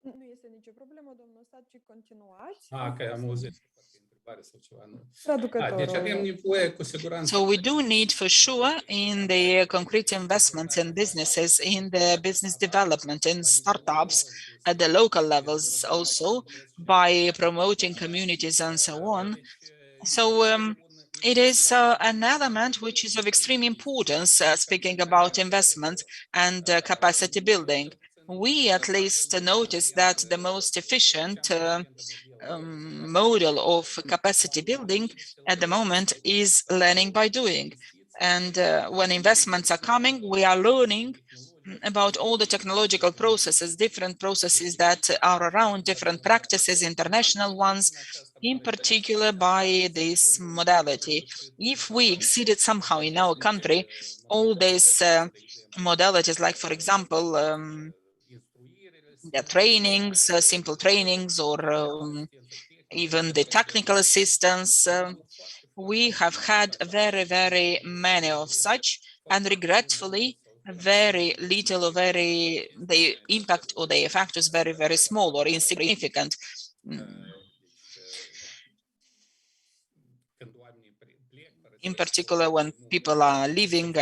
Nu este nicio problemă, domnul Saci, continuați. Că am auzit întrebare sau ceva, nu? Deci avem Traducătorul. nevoie cu siguranță. So we do need for sure in the concrete investments in businesses, in the business development, in startups at the local levels also, by promoting communities and so on. So it is an element which is of extreme importance, speaking about investment and capacity building. We at least notice that the most efficient model of capacity building at the moment is learning by doing. And when investments are coming, we are learning about all the technological processes, different processes that are around, different practices, international ones, in particular by this modality. If we exceeded somehow in our country all these modalities, like for example, the trainings, simple trainings, or even the technical assistance, we have had very many of such, and regretfully, very little or the impact or the effect is very small or insignificant. In particular, when people are leaving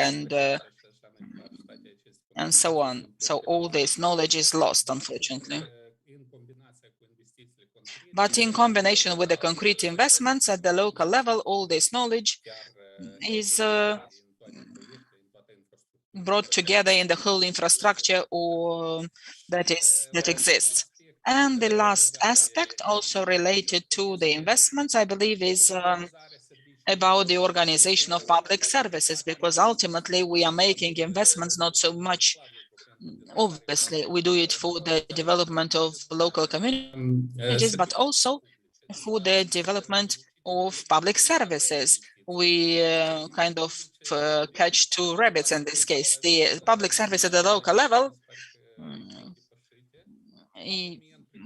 and so on. So all this knowledge is lost, unfortunately. But in combination with the concrete investments at the local level, all this knowledge is brought together in the whole infrastructure or that exists. And the last aspect, also related to the investments, I believe, is about the organization of public services, because ultimately we are making investments not so much, obviously, we do it for the development of local communities, but also for the development of public services. We kind of catch two rabbits in this case. The public service at the local level,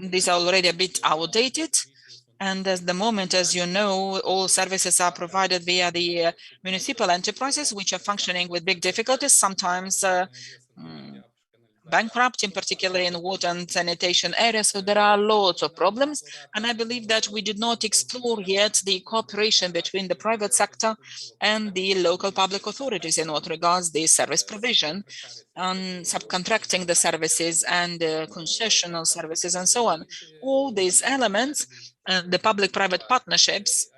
these are already a bit outdated. And at the moment, as you know, all services are provided via the municipal enterprises, which are functioning with big difficulties, sometimes bankrupt, in particular in water and sanitation areas. So there are lots of problems. And I believe that we did not explore yet the cooperation between the private sector and the local public authorities in what regards the service provision, on subcontracting the services and concessional services and so on. All these elements, the public-private partnerships,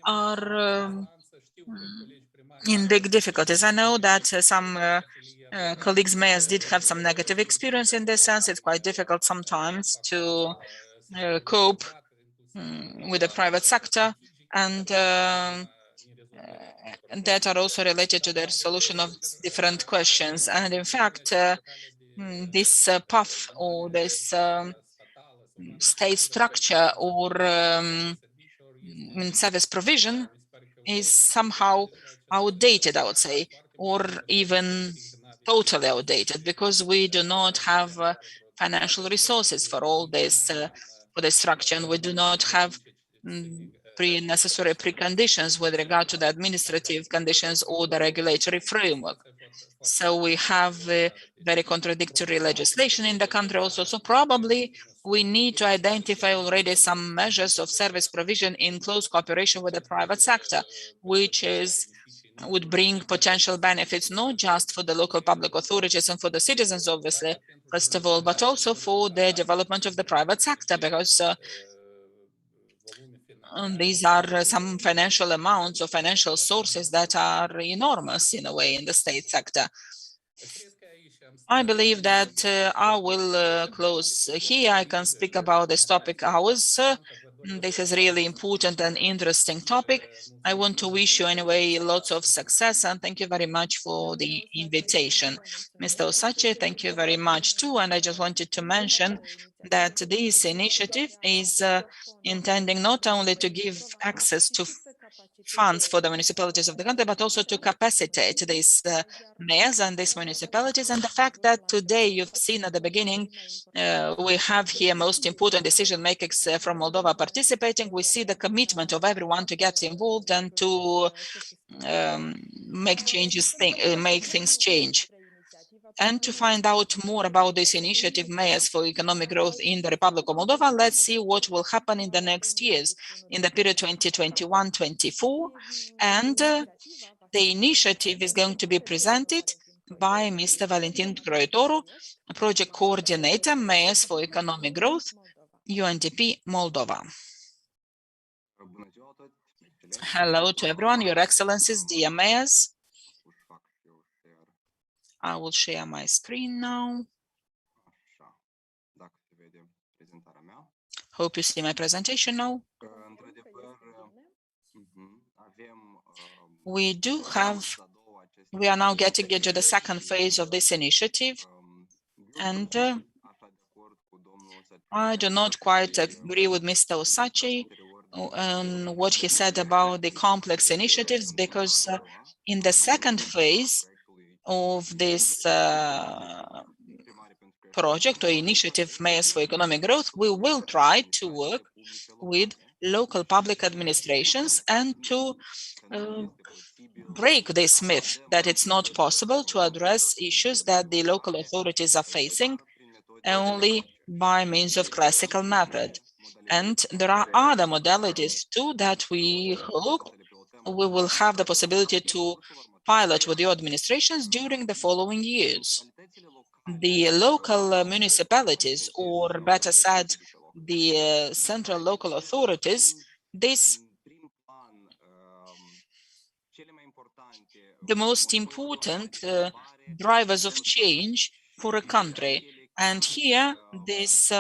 are in big difficulties. I know that some colleagues, mayors, did have some negative experience in this sense. It's quite difficult sometimes to cope with the private sector, and that are also related to the solution of different questions. And in fact, this path or this state structure or service provision is somehow outdated, I would say, or even totally outdated, because we do not have financial resources for all this, for the structure, and we do not have necessary preconditions with regard to the administrative conditions or the regulatory framework. So we have very contradictory legislation in the country also. So probably we need to identify already some measures of service provision in close cooperation with the private sector, which would bring potential benefits, not just for the local public authorities and for the citizens, obviously, first of all, but also for the development of the private sector, because these are some financial amounts or financial sources that are enormous in a way in the state sector. I believe that I will close here. I can speak about this topic hours. This is really important and interesting topic. I want to wish you anyway lots of success, and thank you very much for the invitation. Mr. Osace, thank you very much too. And I just wanted to mention that this initiative is intending not only to give access to funds for the municipalities of the country, but also to capacitate these mayors and these municipalities. And the fact that today you've seen at the beginning, we have here most important decision makers from Moldova participating. We see the commitment of everyone to get involved and to make things change. And to find out more about this initiative, Mayors for Economic Growth in the Republic of Moldova, let's see what will happen in the next years, in the period 2021-24. And the initiative is going to be presented by Mr. Valentin Croitoru, Project Coordinator, Mayors for Economic Growth, UNDP, Moldova. Hello to everyone, Your Excellencies, dear Mayors. I will share my screen now. Hope you see my presentation now. We are now getting into the second phase of this initiative, and I do not quite agree with Mr. Osachi on what he said about the complex initiatives, because in the second phase of this project or initiative, Mayors for Economic Growth, we will try to work with local public administrations and to break this myth that it's not possible to address issues that the local authorities are facing only by means of classical method. And there are other modalities too that we hope we will have the possibility to pilot with your administrations during the following years. The local municipalities, or better said, the central local authorities, the most important drivers of change for a country. And here, this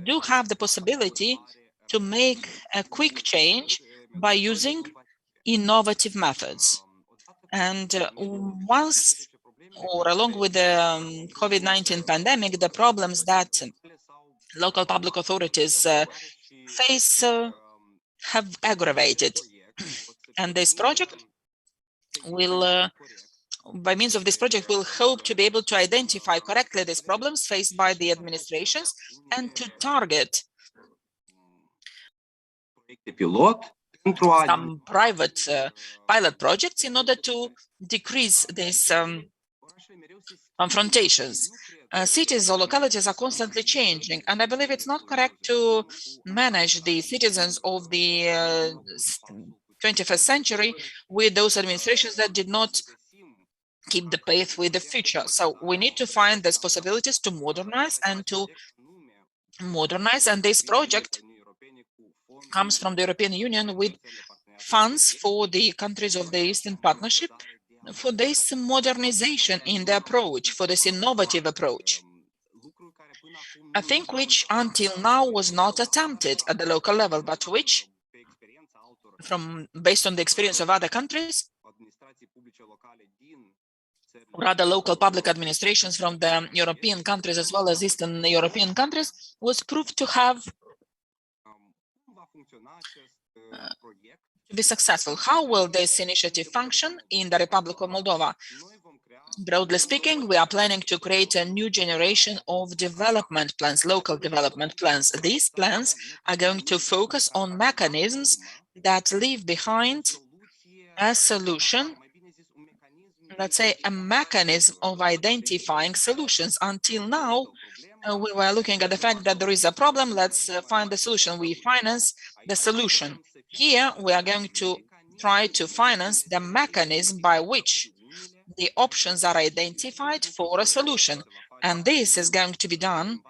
do have the possibility to make a quick change by using innovative methods. And once, or along with the COVID-19 pandemic, the problems that local public authorities face have aggravated. And this project will, by means of this project, we'll hope to be able to identify correctly these problems faced by the administrations and to target some private pilot projects in order to decrease these confrontations. Cities or localities are constantly changing, and I believe it's not correct to manage the citizens of the 21st century with those administrations that did not keep the pace with the future. So we need to find these possibilities to modernize, and this project comes from the European Union with funds for the countries of the Eastern Partnership for this modernization in the approach, for this innovative approach. I think which until now was not attempted at the local level, but which, based on the experience of other countries, or other local public administrations from the European countries as well as Eastern European countries, was proved to have to be successful. How will this initiative function in the Republic of Moldova? Broadly speaking, we are planning to create a new generation of development plans, local development plans. These plans are going to focus on mechanisms that leave behind a solution, let's say a mechanism of identifying solutions. Until now, we were looking at the fact that there is a problem, let's find the solution. We finance the solution. Here, we are going to try to finance the mechanism by which the options are identified for a solution. And this is going to be done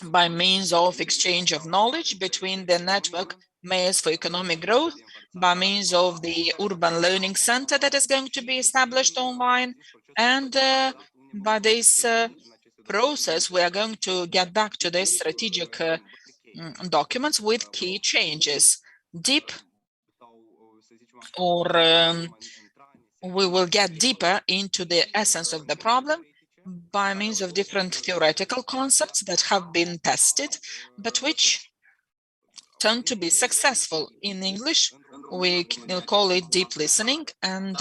by means of exchange of knowledge between the network Mayors for Economic Growth, by means of the Urban Learning Center that is going to be established online, and by this process, we are going to get back to the strategic documents with key changes. We will get deeper into the essence of the problem by means of different theoretical concepts that have been tested, but which tend to be successful. In English, we call it deep listening, and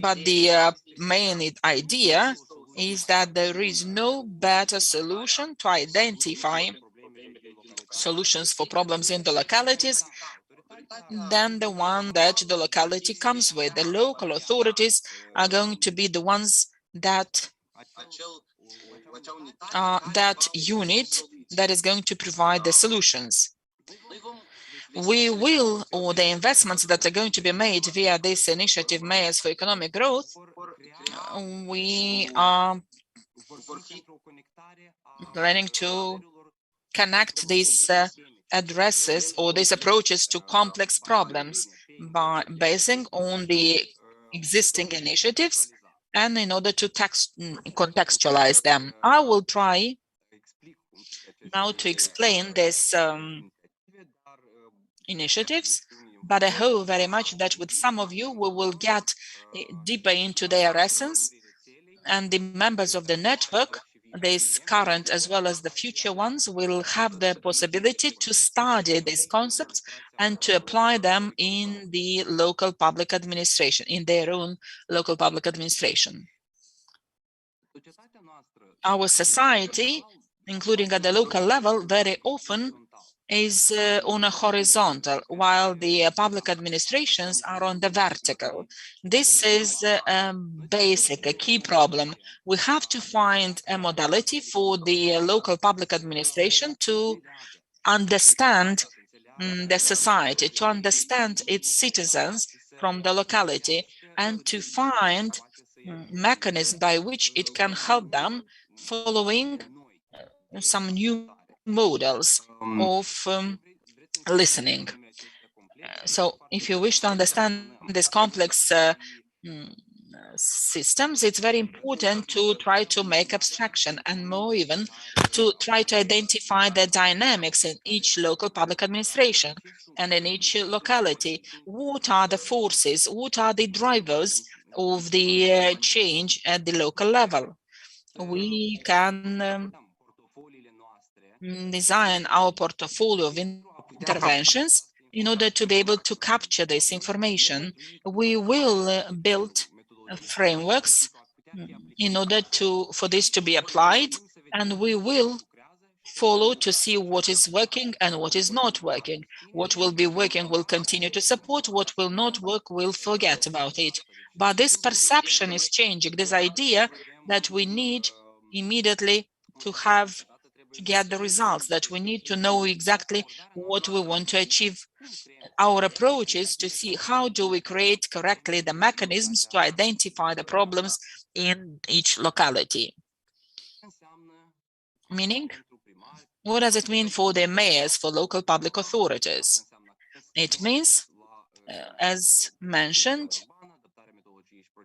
but the main idea is that there is no better solution to identify solutions for problems in the localities than the one that the locality comes with. The local authorities are going to be the ones that that unit that is going to provide the solutions. We will, or the investments that are going to be made via this initiative, Mayors for Economic Growth, we are planning to connect these addresses or these approaches to complex problems by basing on the existing initiatives and in order to contextualize them. I will try now to explain these initiatives, but I hope very much that with some of you we will get deeper into their essence, and the members of the network, these current as well as the future ones, will have the possibility to study these concepts and to apply them in the local public administration, in their own local public administration. Our society, including at the local level, very often is on a horizontal, while the public administrations are on the vertical. This is a key problem. We have to find a modality for the local public administration to understand the society, to understand its citizens from the locality, and to find mechanisms by which it can help them following some new models of listening. So if you wish to understand this complex systems, it's very important to try to make abstraction, and more even to try to identify the dynamics in each local public administration and in each locality. What are the forces? What are the drivers of the change at the local level? We can design our portfolio of interventions in order to be able to capture this information. We will build frameworks in order for this to be applied, and we will follow to see what is working and what is not working. What will be working will continue to support, what will not work will forget about it. But this perception is changing, this idea that we need immediately to get the results, that we need to know exactly what we want to achieve. Our approach is to see how do we create correctly the mechanisms to identify the problems in each locality. Meaning, what does it mean for the mayors, for local public authorities? It means, as mentioned,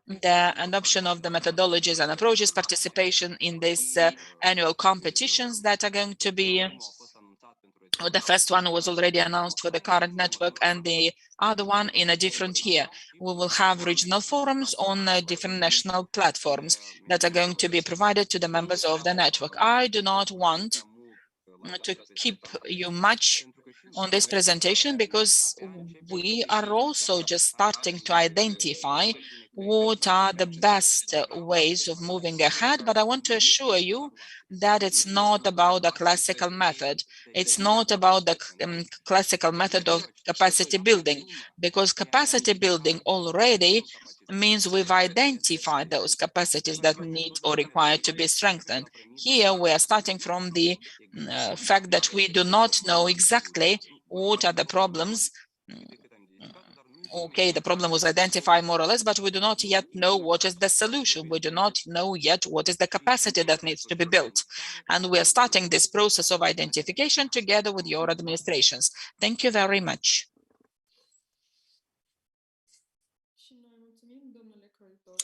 the adoption of the methodologies and approaches, participation in these annual competitions that are going to be, the first one was already announced for the current network, and the other one in a different year. We will have regional forums on different national platforms that are going to be provided to the members of the network. I do not want to keep you much on this presentation because we are also just starting to identify what are the best ways of moving ahead. But I want to assure you that it's not about the classical method. It's not about the classical method of capacity building, because capacity building already means we've identified those capacities that need or require to be strengthened. Here we are starting from the fact that we do not know exactly what are the problems. Okay, the problem was identified more or less, but we do not yet know what is the solution. We do not know yet what is the capacity that needs to be built. And we are starting this process of identification together with your administrations. Thank you very much.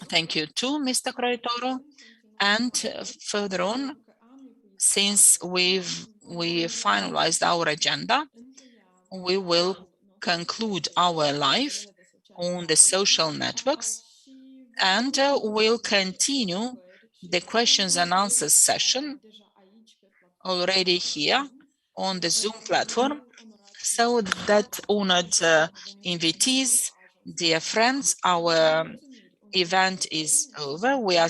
Thank you too, Mr. Croitoro. And further on, since we finalized our agenda, we will conclude our live on the social networks, and we'll continue the questions and answers session already here on the Zoom platform. So that honored invitees, dear friends, our event is over. We are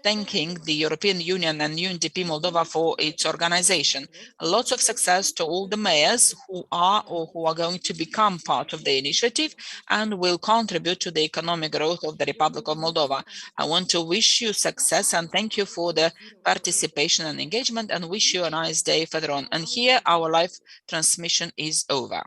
thanking the European Union and UNDP Moldova for its organization. Lots of success to all the mayors who are or who are going to become part of the initiative and will contribute to the economic growth of the Republic of Moldova. I want to wish you success and thank you for the participation and engagement and wish you a nice day further on. And here our live transmission is over.